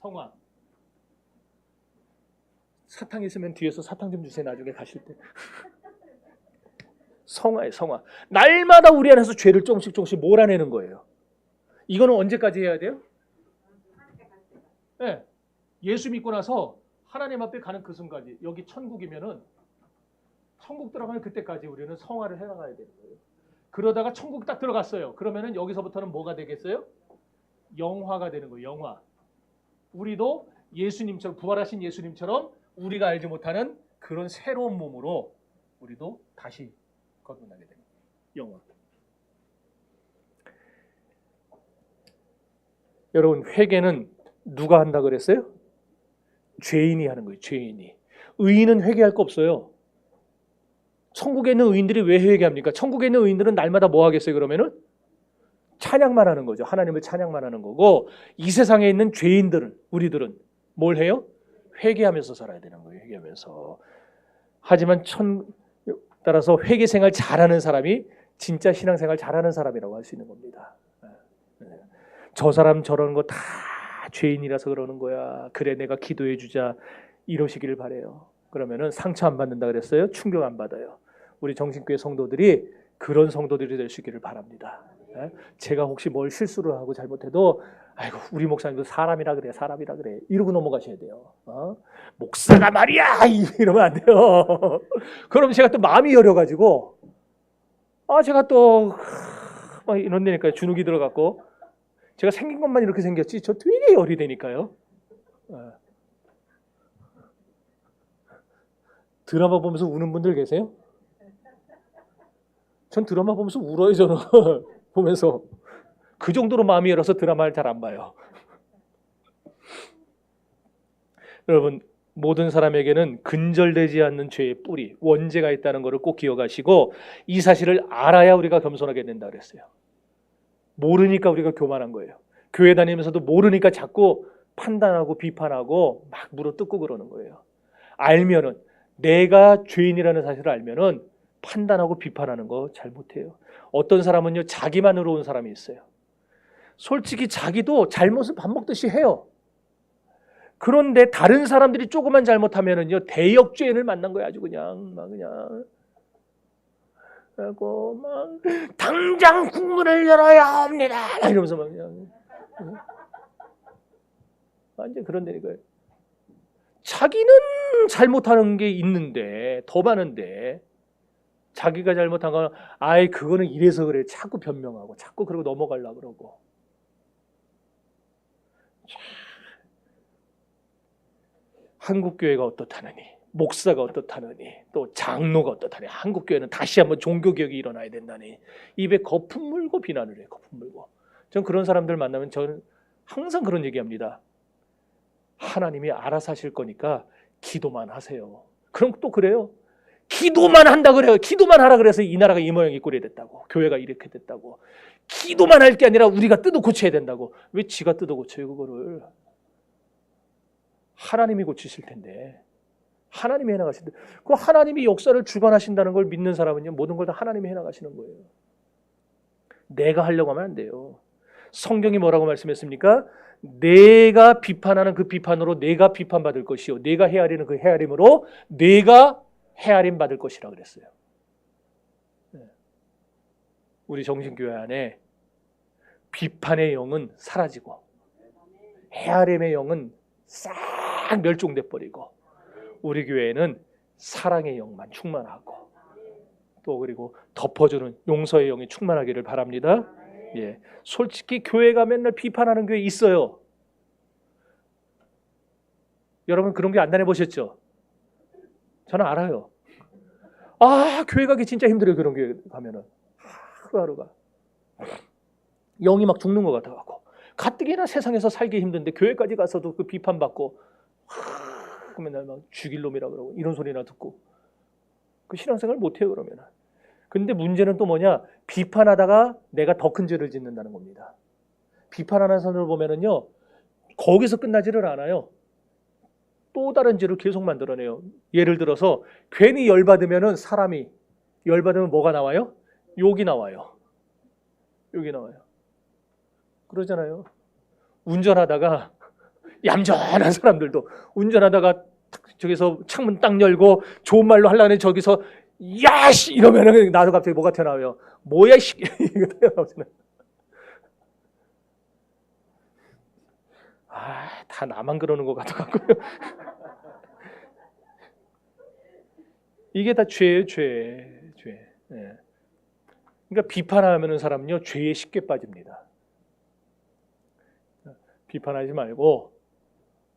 성화. 사탕 있으면 뒤에서 사탕 좀 주세요. 나중에 가실 때. 성화예요, 성화. 날마다 우리 안에서 죄를 조금씩 몰아내는 거예요. 이거는 언제까지 해야 돼요? 네. 예수 믿고 나서 하나님 앞에 가는 그 순간이, 여기 천국이면은 천국 들어가면 그때까지 우리는 성화를 해나가야 되는 거예요. 그러다가 천국 딱 들어갔어요. 그러면은 여기서부터는 뭐가 되겠어요? 영화가 되는 거예요. 영화. 우리도 예수님처럼, 부활하신 예수님처럼 우리가 알지 못하는 그런 새로운 몸으로 우리도 다시 거듭나게 되는 거예요. 영화. 여러분, 회개는 누가 한다 그랬어요? 죄인이 하는 거예요. 죄인이. 의인은 회개할 거 없어요. 천국에 있는 의인들이 왜 회개합니까? 천국에 있는 의인들은 날마다 뭐 하겠어요? 그러면은 찬양만 하는 거죠. 하나님을 찬양만 하는 거고, 이 세상에 있는 죄인들은, 우리들은 뭘 해요? 회개하면서 살아야 되는 거예요. 회개하면서. 하지만 따라서 회개 생활 잘하는 사람이 진짜 신앙생활 잘하는 사람이라고 할 수 있는 겁니다. 저 사람 저러는 거 다 죄인이라서 그러는 거야. 그래, 내가 기도해 주자. 이러시기를 바래요. 그러면은 상처 안 받는다 그랬어요? 충격 안 받아요. 우리 정신교회 성도들이 그런 성도들이 될 수 있기를 바랍니다. 제가 혹시 뭘 실수를 하고 잘못해도 아이고 우리 목사님도 사람이라 그래 사람이라 그래 이러고 넘어가셔야 돼요. 목사가 말이야 이러면 안 돼요. 그럼 제가 또 마음이 여려가지고 제가 또 막 이런 데니까 주눅이 들어갔고 제가 생긴 것만 이렇게 생겼지 저 되게 열이 되니까요. 드라마 보면서 우는 분들 계세요? 전 드라마 보면서 울어요. 저는 보면서 그 정도로 마음이 열어서 드라마를 잘 안 봐요. 여러분 모든 사람에게는 근절되지 않는 죄의 뿌리 원죄가 있다는 것을 꼭 기억하시고 이 사실을 알아야 우리가 겸손하게 된다 그랬어요. 모르니까 우리가 교만한 거예요. 교회 다니면서도 모르니까 자꾸 판단하고 비판하고 막 물어뜯고 그러는 거예요. 알면은 내가 죄인이라는 사실을 알면은 판단하고 비판하는 거 잘 못해요. 어떤 사람은요 자기만으로 온 사람이 있어요. 솔직히 자기도 잘못을 밥 먹듯이 해요. 그런데 다른 사람들이 조금만 잘못하면은요 대역죄인을 만난 거야. 아주 그냥 그리고 막 당장 국문을 열어야 합니다 이러면서 막 그냥 완전 그런 데니까요. 자기는 잘못하는 게 있는데 더 많은데 자기가 잘못한 건 그거는 이래서 그래 자꾸 변명하고 자꾸 그러고 넘어가려고 그러고. 한국교회가 어떻다느니 목사가 어떻다느니 또 장로가 어떻다니 한국교회는 다시 한번 종교개혁이 일어나야 된다니 입에 거품 물고 비난을 해요. 거품 물고. 전 그런 사람들 만나면 저는 항상 그런 얘기합니다. 하나님이 알아서 하실 거니까 기도만 하세요. 그럼 또 그래요. 기도만 한다 그래요. 기도만 하라 그래서 이 나라가 이 모양이 꼴이 됐다고. 교회가 이렇게 됐다고. 기도만 할 게 아니라 우리가 뜯어 고쳐야 된다고. 왜 지가 뜯어 고쳐요 그거를. 하나님이 고치실 텐데. 하나님이 해나가신다. 그 하나님이 역사를 주관하신다는 걸 믿는 사람은요 모든 걸 다 하나님이 해나가시는 거예요. 내가 하려고 하면 안 돼요. 성경이 뭐라고 말씀했습니까? 내가 비판하는 그 비판으로 내가 비판받을 것이요 내가 헤아리는 그 헤아림으로 내가 헤아림 받을 것이라 그랬어요. 우리 정신교회 안에 비판의 영은 사라지고 헤아림의 영은 싹 멸종돼 버리고 우리 교회에는 사랑의 영만 충만하고 또 그리고 덮어주는 용서의 영이 충만하기를 바랍니다. 예, 솔직히 교회가 맨날 비판하는 교회 있어요. 여러분 그런 게 안 다녀보셨죠? 저는 알아요. 교회 가기 진짜 힘들어요. 그런 교회 가면은 하루하루가 영이 막 죽는 것 같아갖고 가뜩이나 세상에서 살기 힘든데 교회까지 가서도 그 비판받고 맨날 막 죽일 놈이라 그러고 이런 소리나 듣고 그 신앙생활 못해요 그러면은. 근데 문제는 또 뭐냐? 비판하다가 내가 더 큰 죄를 짓는다는 겁니다. 비판하는 사람을 보면은요 거기서 끝나지를 않아요. 또 다른 죄를 계속 만들어내요. 예를 들어서 괜히 열받으면은 사람이 열받으면 뭐가 나와요? 욕이 나와요. 욕이 나와요. 그러잖아요. 운전하다가 얌전한 사람들도 운전하다가 저기서 창문 딱 열고 좋은 말로 하려니 저기서 야씨 이러면은 나도 갑자기 뭐가 튀어나와요. 뭐야 씨 이거 튀어나오잖아요. 다 나만 그러는 것 같아갖고요. 이게 다 죄예요, 죄. 예. 그러니까 비판하는 사람은요 죄에 쉽게 빠집니다. 비판하지 말고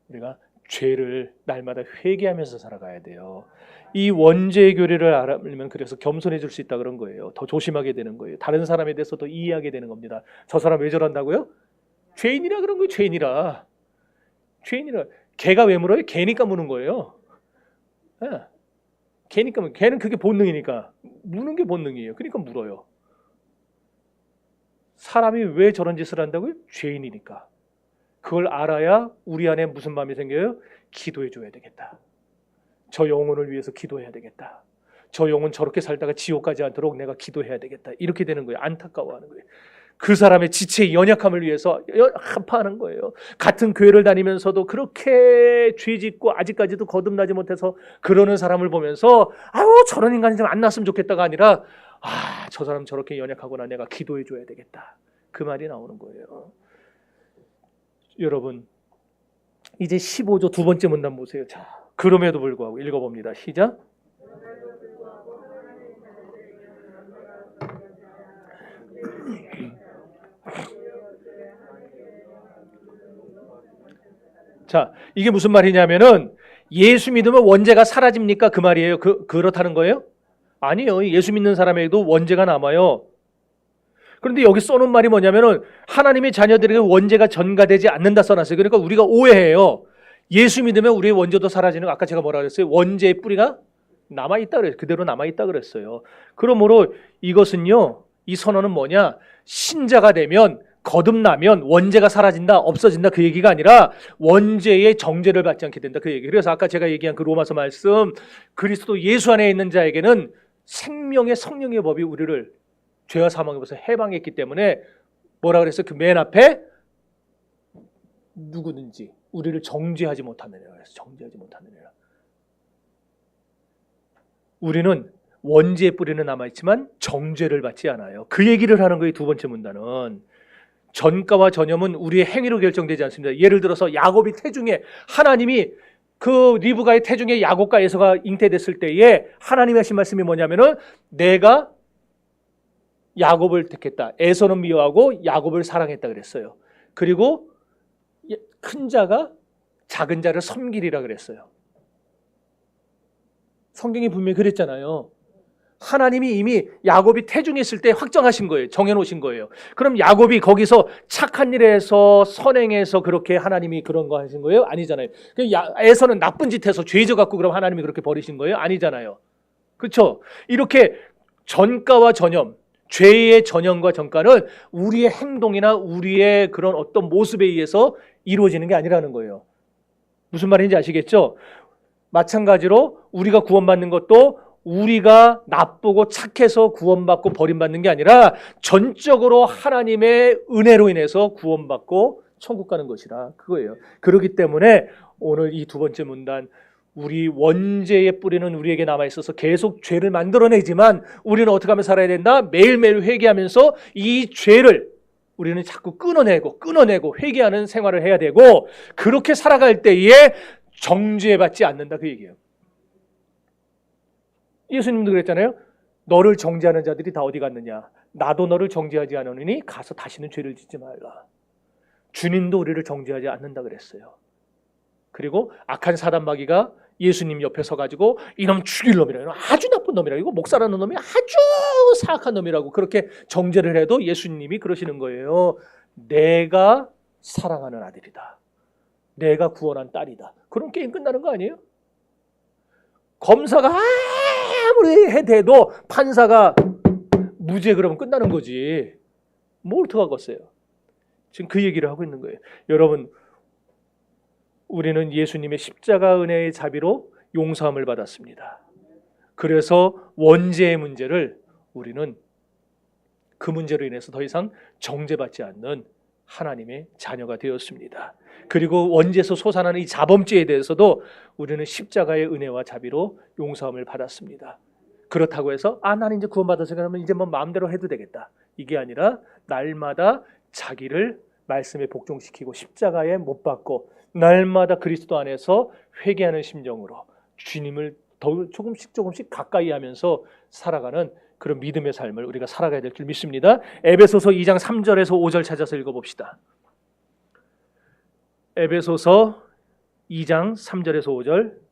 우리가 죄를 날마다 회개하면서 살아가야 돼요. 이 원죄의 교리를 알면 그래서 겸손해질 수 있다 그런 거예요. 더 조심하게 되는 거예요. 다른 사람에 대해서 더 이해하게 되는 겁니다. 저 사람 왜 저런다고요? 죄인이라 그런 거예요. 죄인이라. 걔가 왜 물어요? 걔니까 무는 거예요. 네. 걔니까 걔는 그게 본능이니까 무는 게 본능이에요. 그러니까 물어요. 사람이 왜 저런 짓을 한다고요? 죄인이니까. 그걸 알아야 우리 안에 무슨 마음이 생겨요? 기도해 줘야 되겠다. 저 영혼을 위해서 기도해야 되겠다. 저 영혼 저렇게 살다가 지옥 가지 않도록 내가 기도해야 되겠다. 이렇게 되는 거예요. 안타까워하는 거예요. 그 사람의 지체의 연약함을 위해서 한파하는 거예요. 같은 교회를 다니면서도 그렇게 죄짓고 아직까지도 거듭나지 못해서 그러는 사람을 보면서 저런 인간이 좀 안 났으면 좋겠다가 아니라 저 사람 저렇게 연약하구나. 내가 기도해 줘야 되겠다. 그 말이 나오는 거예요. 여러분, 이제 15조 두 번째 문단 보세요. 자, 그럼에도 불구하고 읽어봅니다. 시작. 자, 이게 무슨 말이냐면은 예수 믿으면 원죄가 사라집니까? 그 말이에요. 그렇다는 거예요? 아니요. 예수 믿는 사람에게도 원죄가 남아요. 그런데 여기 써놓은 말이 뭐냐면은 하나님의 자녀들에게 원죄가 전가되지 않는다 써놨어요. 그러니까 우리가 오해해요. 예수 믿으면 우리의 원죄도 사라지는 거. 아까 제가 뭐라 그랬어요? 원죄의 뿌리가 남아있다 그랬어요. 그대로 남아있다 그랬어요. 그러므로 이것은요, 이 선언은 뭐냐? 신자가 되면 거듭나면 원죄가 사라진다, 없어진다 그 얘기가 아니라 원죄의 정죄를 받지 않게 된다 그 얘기. 그래서 아까 제가 얘기한 그 로마서 말씀, 그리스도 예수 안에 있는 자에게는 생명의 성령의 법이 우리를 죄와 사망에서 해방했기 때문에 뭐라 그랬어요? 그 맨 앞에 누구든지 우리를 정죄하지 못하느니라 그래서 정죄하지 못하느니라. 우리는 원죄의 뿌리는 남아있지만 정죄를 받지 않아요. 그 얘기를 하는 거예요. 두 번째 문단은. 전가와 전염은 우리의 행위로 결정되지 않습니다. 예를 들어서 야곱이 태중에 하나님이 그 리브가의 태중에 야곱과 에서가 잉태됐을 때에 하나님이 하신 말씀이 뭐냐면은 내가 야곱을 택했다. 에서는 미워하고 야곱을 사랑했다 그랬어요. 그리고 큰 자가 작은 자를 섬기리라 그랬어요. 성경이 분명히 그랬잖아요. 하나님이 이미 야곱이 태중에 있을 때 확정하신 거예요. 정해놓으신 거예요. 그럼 야곱이 거기서 착한 일에서 선행해서 그렇게 하나님이 그런 거 하신 거예요? 아니잖아요. 에서는 나쁜 짓 해서 죄져 갖고 그럼 하나님이 그렇게 버리신 거예요? 아니잖아요. 그렇죠? 이렇게 전가와 전염, 죄의 전염과 전가는 우리의 행동이나 우리의 그런 어떤 모습에 의해서 이루어지는 게 아니라는 거예요. 무슨 말인지 아시겠죠? 마찬가지로 우리가 구원받는 것도 우리가 나쁘고 착해서 구원받고 버림받는 게 아니라 전적으로 하나님의 은혜로 인해서 구원받고 천국 가는 것이라 그거예요. 그렇기 때문에 오늘 이 두 번째 문단, 우리 원죄의 뿌리는 우리에게 남아있어서 계속 죄를 만들어내지만 우리는 어떻게 하면 살아야 된다? 매일매일 회개하면서 이 죄를 우리는 자꾸 끊어내고 회개하는 생활을 해야 되고, 그렇게 살아갈 때에 정죄받지 않는다 그 얘기예요. 예수님도 그랬잖아요. 너를 정죄하는 자들이 다 어디 갔느냐? 나도 너를 정죄하지 않으니 가서 다시는 죄를 짓지 말라. 주님도 우리를 정죄하지 않는다 그랬어요. 그리고 악한 사단마귀가 예수님 옆에 서가지고 이놈 죽일 놈이라, 이놈 아주 나쁜 놈이라, 이거 목사라는 놈이 아주 사악한 놈이라고 그렇게 정죄를 해도 예수님이 그러시는 거예요. 내가 사랑하는 아들이다. 내가 구원한 딸이다. 그럼 게임 끝나는 거 아니에요? 검사가 아무리 해대도 판사가 무죄 그러면 끝나는 거지. 뭘 어떡하겠어요? 지금 그 얘기를 하고 있는 거예요. 여러분, 우리는 예수님의 십자가 은혜의 자비로 용서함을 받았습니다. 그래서 원죄의 문제를 우리는 그 문제로 인해서 더 이상 정죄받지 않는 하나님의 자녀가 되었습니다. 그리고 원죄에서 솟아나는 이 자범죄에 대해서도 우리는 십자가의 은혜와 자비로 용서함을 받았습니다. 그렇다고 해서 나는 이제 구원받아서 그러면 이제 뭐 마음대로 해도 되겠다. 이게 아니라 날마다 자기를 말씀에 복종시키고 십자가에 못 박고 날마다 그리스도 안에서 회개하는 심정으로 주님을 더 조금씩 가까이 하면서 살아가는 그런 믿음의 삶을 우리가 살아가야 될 줄 믿습니다. 에베소서 2장 3절에서 5절 찾아서 읽어봅시다. 에베소서 2장 3절에서 5절.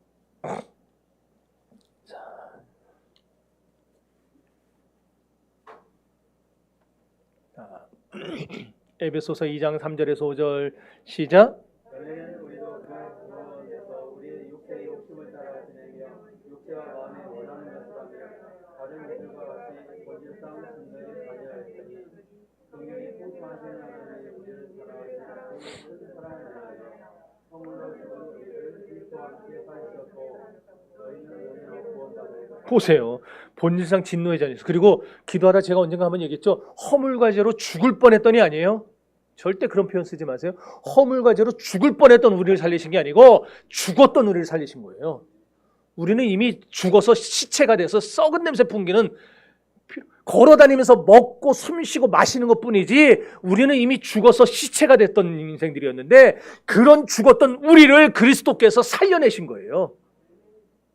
에베소서 2장 3절에서 5절 시작. 우리도 그날 구원에서 우리의 육체의 욕심을 따라 지내며 육체와 마음에 원하는 것을 하며 다른 이들과 같이 본질상 순전히 자녀였으니 성령이 통치하시는 하나님이 우리를 사랑하시고 그 사랑을 위하여 허물로 죽은 우리를 그리스도와 함께 사시었고 너희는 은혜로 구원받았다. 보세요. 본질상 진노의 자녀였어요. 그리고 기도하다 제가 언젠가 한번 얘기했죠. 허물과 죄로 죽을 뻔했더니 아니에요. 절대 그런 표현 쓰지 마세요. 허물과 죄로 죽을 뻔했던 우리를 살리신 게 아니고 죽었던 우리를 살리신 거예요. 우리는 이미 죽어서 시체가 돼서 썩은 냄새 풍기는 걸어 다니면서 먹고 숨쉬고 마시는 것뿐이지 우리는 이미 죽어서 시체가 됐던 인생들이었는데 그런 죽었던 우리를 그리스도께서 살려내신 거예요.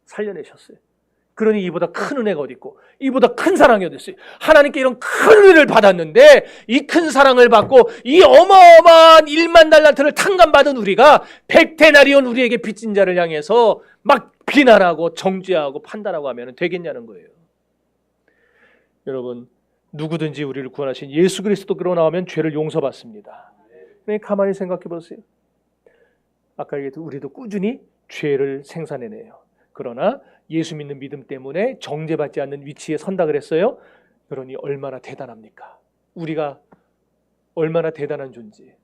살려내셨어요. 그러니 이보다 큰 은혜가 어디 있고 이보다 큰 사랑이 어디 있어요. 하나님께 이런 큰 은혜를 받았는데 이 큰 사랑을 받고 이 어마어마한 1만 달란트를 탕감받은 우리가 100데나리온 우리에게 빚진 자를 향해서 막 비난하고 정죄하고 판단하고 하면 되겠냐는 거예요. 여러분, 누구든지 우리를 구원하신 예수 그리스도로 나오면 죄를 용서받습니다. 가만히 생각해 보세요. 아까 얘기했듯 우리도 꾸준히 죄를 생산해내요. 그러나 예수 믿는 믿음 때문에 정죄받지 않는 위치에 선다 그랬어요. 그러니 얼마나 대단합니까? 우리가 얼마나 대단한 존재,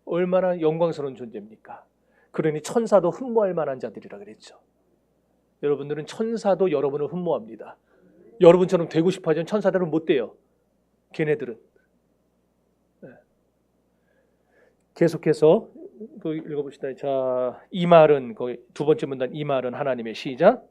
얼마나 영광스러운 존재입니까? 그러니 천사도 흠모할 만한 자들이라 그랬죠. 여러분들은 천사도 여러분을 흠모합니다. 여러분처럼 되고 싶어 하지만 천사들은 못 돼요. 걔네들은. 네. 계속해서 읽어봅시다. 자, 이 말은 거기 두 번째 문단 이 말은 하나님의 시작.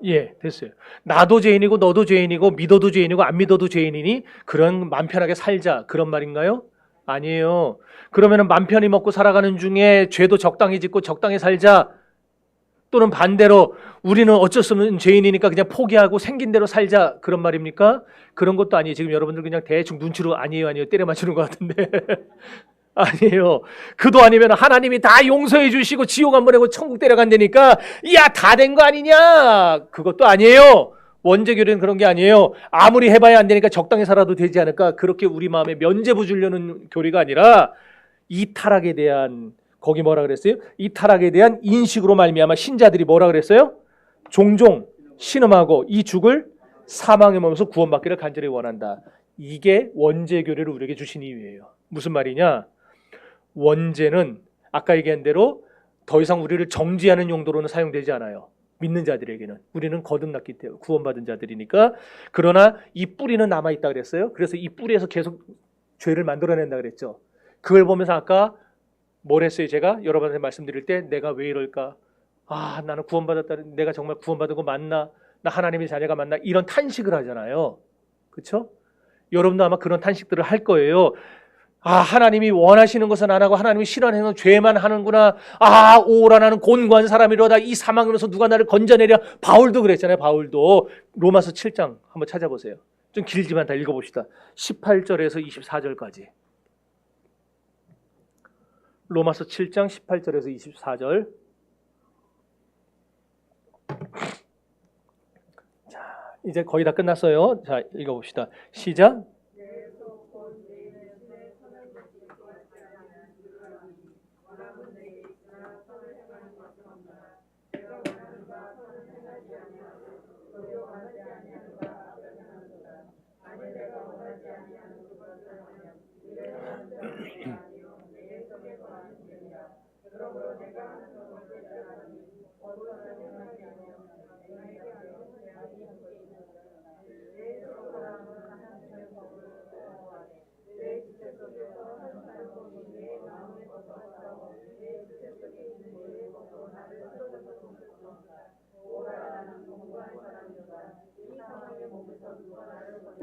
예, 됐어요. 나도 죄인이고 너도 죄인이고 믿어도 죄인이고 안 믿어도 죄인이니 그런 맘 편하게 살자 그런 말인가요? 아니에요. 그러면은 맘 편히 먹고 살아가는 중에 죄도 적당히 짓고 적당히 살자 또는 반대로 우리는 어쩔 수 없는 죄인이니까 그냥 포기하고 생긴 대로 살자 그런 말입니까? 그런 것도 아니에요. 지금 여러분들 그냥 대충 눈치로 아니에요 때려 맞추는 것 같은데 아니에요. 그도 아니면 하나님이 다 용서해 주시고 지옥 안 보내고 천국 데려간다니까 야, 다 된 거 아니냐? 그것도 아니에요. 원죄교리는 그런 게 아니에요. 아무리 해봐야 안 되니까 적당히 살아도 되지 않을까? 그렇게 우리 마음에 면죄부 주려는 교리가 아니라 이 타락에 대한 거기 뭐라 그랬어요? 이 타락에 대한 인식으로 말미암아 신자들이 뭐라 그랬어요? 종종 신음하고 이 죽을 사망의 몸에서 구원받기를 간절히 원한다. 이게 원죄교리를 우리에게 주신 이유예요. 무슨 말이냐? 원죄는 아까 얘기한 대로 더 이상 우리를 정죄하는 용도로는 사용되지 않아요. 믿는 자들에게는. 우리는 거듭났기 때문에 구원받은 자들이니까. 그러나 이 뿌리는 남아있다 그랬어요. 그래서 이 뿌리에서 계속 죄를 만들어낸다 그랬죠. 그걸 보면서 아까 뭘 했어요? 제가 여러분한테 말씀드릴 때 내가 왜 이럴까? 아, 나는 구원받았다. 내가 정말 구원받은 거 맞나? 나 하나님의 자녀가 맞나? 이런 탄식을 하잖아요. 그렇죠? 여러분도 아마 그런 탄식들을 할 거예요. 아, 하나님이 원하시는 것은 안 하고 하나님이 싫어하는 것은 죄만 하는구나. 아, 오라 나는 곤고한 사람이로다. 이 사망으로서 누가 나를 건져내랴. 바울도 그랬잖아요. 바울도. 로마서 7장 한번 찾아보세요. 좀 길지만 다 읽어봅시다. 18절에서 24절까지. 로마서 7장 18절에서 24절. 자, 이제 거의 다 끝났어요. 자, 읽어봅시다. 시작.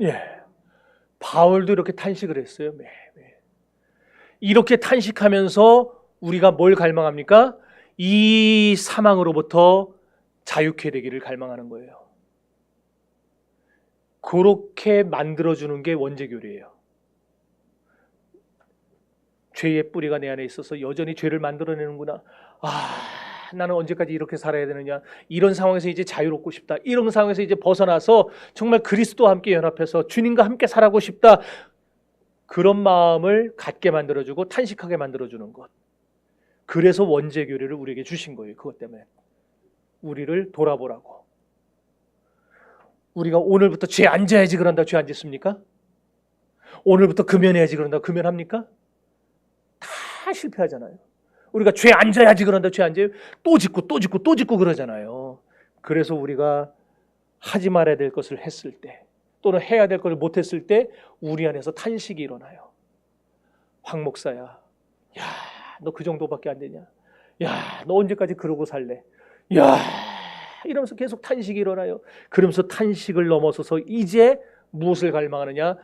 예, 바울도 이렇게 탄식을 했어요. 매일. 이렇게 탄식하면서 우리가 뭘 갈망합니까? 이 사망으로부터 자유케 되기를 갈망하는 거예요. 그렇게 만들어주는 게 원죄교리예요. 죄의 뿌리가 내 안에 있어서 여전히 죄를 만들어내는구나. 아, 나는 언제까지 이렇게 살아야 되느냐. 이런 상황에서 이제 자유롭고 싶다. 이런 상황에서 이제 벗어나서 정말 그리스도와 함께 연합해서 주님과 함께 살아가고 싶다. 그런 마음을 갖게 만들어주고 탄식하게 만들어주는 것. 그래서 원죄교리를 우리에게 주신 거예요. 그것 때문에. 우리를 돌아보라고. 우리가 오늘부터 죄 안 져야지 그런다. 죄 안 짓습니까? 오늘부터 금연해야지 그런다. 금연합니까? 다 실패하잖아요. 우리가 죄 안 져야지 그런다. 죄 안 져요. 또 짓고 또 짓고 또 짓고 그러잖아요. 그래서 우리가 하지 말아야 될 것을 했을 때 또는 해야 될 것을 못했을 때 우리 안에서 탄식이 일어나요. 황 목사야, 야, 너 그 정도밖에 안 되냐? 야, 너 언제까지 그러고 살래? 야, 이러면서 계속 탄식이 일어나요. 그러면서 탄식을 넘어서서 이제 무엇을 갈망하느냐?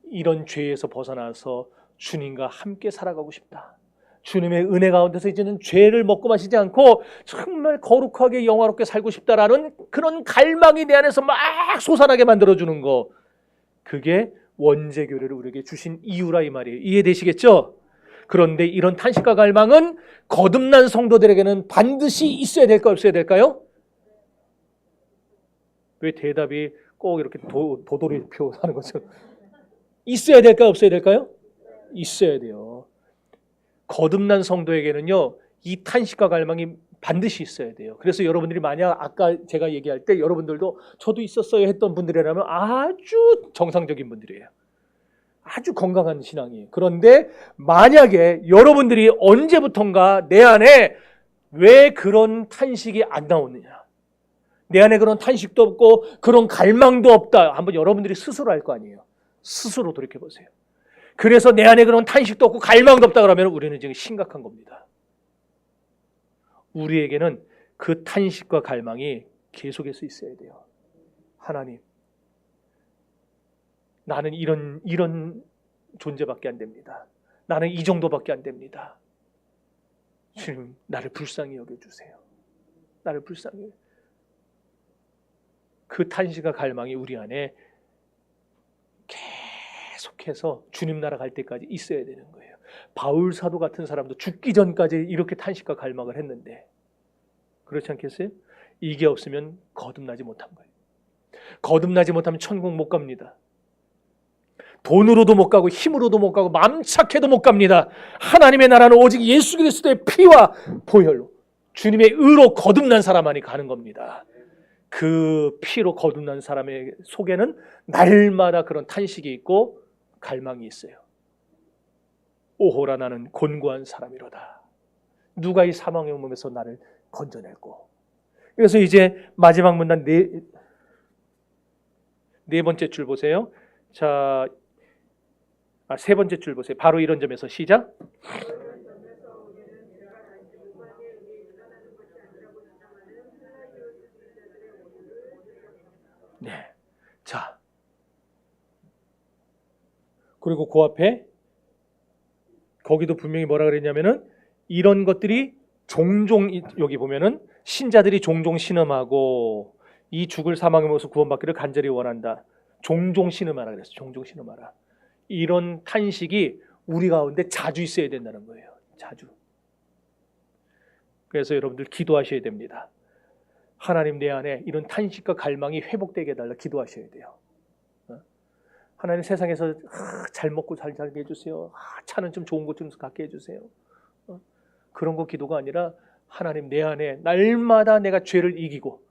이런 죄에서 벗어나서 주님과 함께 살아가고 싶다. 주님의 은혜 가운데서 이제는 죄를 먹고 마시지 않고 정말 거룩하게 영화롭게 살고 싶다라는 그런 갈망이 내 안에서 막 솟아나게 만들어주는 거, 그게 원죄교회를 우리에게 주신 이유라 이 말이에요. 이해되시겠죠? 그런데 이런 탄식과 갈망은 거듭난 성도들에게는 반드시 있어야 될까 없어야 될까요? 왜 대답이 꼭 이렇게 도돌이표 하는 거죠? 있어야 될까 없어야 될까요? 있어야 돼요. 거듭난 성도에게는요, 이 탄식과 갈망이 반드시 있어야 돼요. 그래서 여러분들이 만약 아까 제가 얘기할 때 여러분들도 저도 있었어요 했던 분들이라면 아주 정상적인 분들이에요. 아주 건강한 신앙이에요. 그런데 만약에 여러분들이 언제부턴가 내 안에 왜 그런 탄식이 안 나오느냐, 내 안에 그런 탄식도 없고 그런 갈망도 없다, 한번 여러분들이 스스로 알 거 아니에요. 스스로 돌이켜보세요. 그래서 내 안에 그런 탄식도 없고 갈망도 없다 그러면 우리는 지금 심각한 겁니다. 우리에게는 그 탄식과 갈망이 계속해서 있어야 돼요. 하나님, 나는 이런 존재밖에 안 됩니다. 나는 이 정도밖에 안 됩니다. 주님, 나를 불쌍히 여겨주세요. 나를 불쌍히. 그 탄식과 갈망이 우리 안에 계속해서 주님 나라 갈 때까지 있어야 되는 거예요. 바울 사도 같은 사람도 죽기 전까지 이렇게 탄식과 갈망을 했는데, 그렇지 않겠어요? 이게 없으면 거듭나지 못한 거예요. 거듭나지 못하면 천국 못 갑니다. 돈으로도 못 가고 힘으로도 못 가고 맘착해도 못 갑니다. 하나님의 나라는 오직 예수 그리스도의 피와 보혈로, 주님의 의로 거듭난 사람만이 가는 겁니다. 그 피로 거듭난 사람의 속에는 날마다 그런 탄식이 있고 갈망이 있어요. 오호라, 나는 곤고한 사람이로다. 누가 이 사망의 몸에서 나를 건져낼고. 그래서 이제 마지막 문단 네 번째 줄 보세요. 자, 세 번째 줄 보세요. 바로 이런 점에서 시작. 네. 자, 그리고 그 앞에 거기도 분명히 뭐라 그랬냐면은 이런 것들이 종종, 여기 보면은 신자들이 종종 신음하고 이 죽을 사망의 모습 구원받기를 간절히 원한다. 종종 신음하라 그랬어. 종종 신음하라. 이런 탄식이 우리 가운데 자주 있어야 된다는 거예요. 자주. 그래서 여러분들 기도하셔야 됩니다. 하나님, 내 안에 이런 탄식과 갈망이 회복되게 해달라 기도하셔야 돼요. 하나님, 세상에서 잘 먹고 잘 살게 해주세요. 차는 좀 좋은 것 좀 갖게 해주세요. 그런 거 기도가 아니라 하나님, 내 안에 날마다 내가 죄를 이기고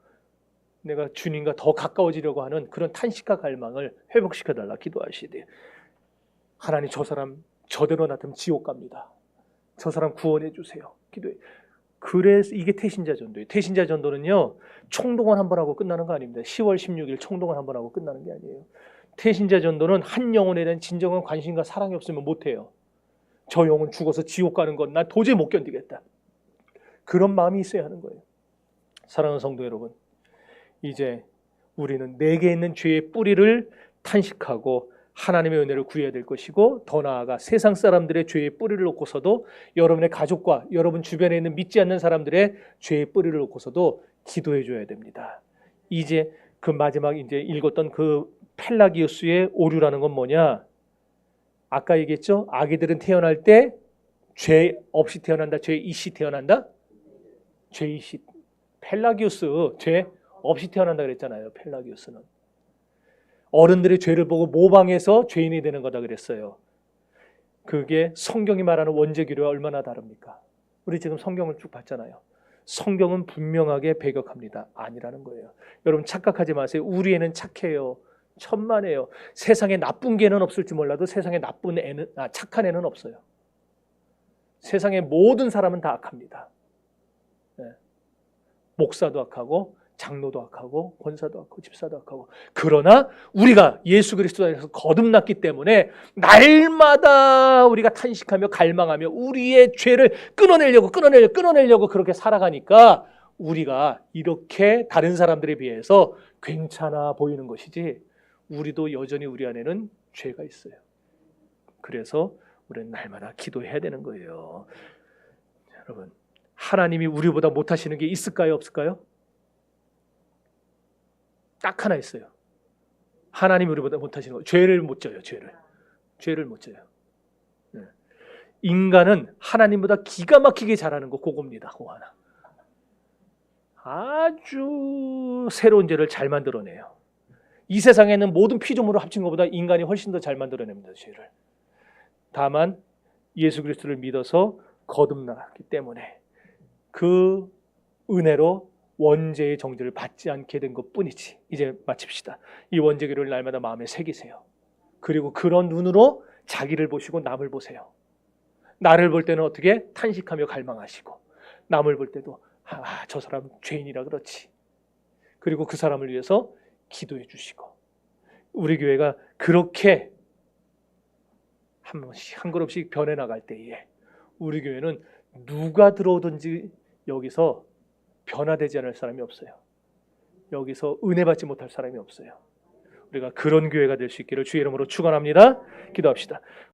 내가 주님과 더 가까워지려고 하는 그런 탄식과 갈망을 회복시켜달라 기도하셔야 돼요. 하나님, 저 사람 저대로 놔두면 지옥 갑니다. 저 사람 구원해 주세요. 기도해. 그래서 이게 태신자 전도예요. 태신자 전도는요, 총동원 한번 하고 끝나는 거 아닙니다. 10월 16일 총동원 한번 하고 끝나는 게 아니에요. 태신자 전도는 한 영혼에 대한 진정한 관심과 사랑이 없으면 못해요. 저 영혼 죽어서 지옥 가는 건 나 도저히 못 견디겠다. 그런 마음이 있어야 하는 거예요. 사랑하는 성도 여러분, 이제 우리는 내게 있는 죄의 뿌리를 탄식하고 하나님의 은혜를 구해야 될 것이고, 더 나아가 세상 사람들의 죄의 뿌리를 놓고서도 여러분의 가족과 여러분 주변에 있는 믿지 않는 사람들의 죄의 뿌리를 놓고서도 기도해 줘야 됩니다. 이제 그 마지막 이제 읽었던 그 펠라기우스의 오류라는 건 뭐냐? 아까 얘기했죠? 아기들은 태어날 때 죄 없이 태어난다, 죄 있이 태어난다? 죄 있이. 펠라기우스 죄 없이 태어난다 그랬잖아요. 펠라기우스는 어른들의 죄를 보고 모방해서 죄인이 되는 거다 그랬어요. 그게 성경이 말하는 원죄교류와 얼마나 다릅니까? 우리 지금 성경을 쭉 봤잖아요. 성경은 분명하게 배격합니다. 아니라는 거예요. 여러분 착각하지 마세요. 우리 애는 착해요. 천만에요. 세상에 나쁜 개는 없을지 몰라도 세상에 나쁜 애는, 착한 애는 없어요. 세상의 모든 사람은 다 악합니다. 네. 목사도 악하고 장로도 악하고 권사도 악하고 집사도 악하고, 그러나 우리가 예수 그리스도 안에서 거듭났기 때문에 날마다 우리가 탄식하며 갈망하며 우리의 죄를 끊어내려고 그렇게 살아가니까 우리가 이렇게 다른 사람들에 비해서 괜찮아 보이는 것이지, 우리도 여전히 우리 안에는 죄가 있어요. 그래서 우리는 날마다 기도해야 되는 거예요. 여러분, 하나님이 우리보다 못하시는 게 있을까요, 없을까요? 딱 하나 있어요. 하나님이 우리보다 못하시는 거, 죄를 못 져요. 죄를 못 져요. 인간은 하나님보다 기가 막히게 잘하는 거, 그겁니다. 그거 하나. 아주 새로운 죄를 잘 만들어내요. 이 세상에는 모든 피조물을 합친 것보다 인간이 훨씬 더 잘 만들어냅니다, 죄를. 다만 예수 그리스도를 믿어서 거듭나기 때문에 그 은혜로 원죄의 정죄를 받지 않게 된 것뿐이지. 이제 마칩시다. 이 원죄교를 날마다 마음에 새기세요. 그리고 그런 눈으로 자기를 보시고 남을 보세요. 나를 볼 때는 어떻게? 탄식하며 갈망하시고, 남을 볼 때도 저 사람 죄인이라 그렇지. 그리고 그 사람을 위해서 기도해 주시고, 우리 교회가 그렇게 한 번씩 한 걸음씩 변해 나갈 때에 우리 교회는 누가 들어오든지 여기서 변화되지 않을 사람이 없어요. 여기서 은혜 받지 못할 사람이 없어요. 우리가 그런 교회가 될 수 있기를 주의 이름으로 축원합니다. 기도합시다.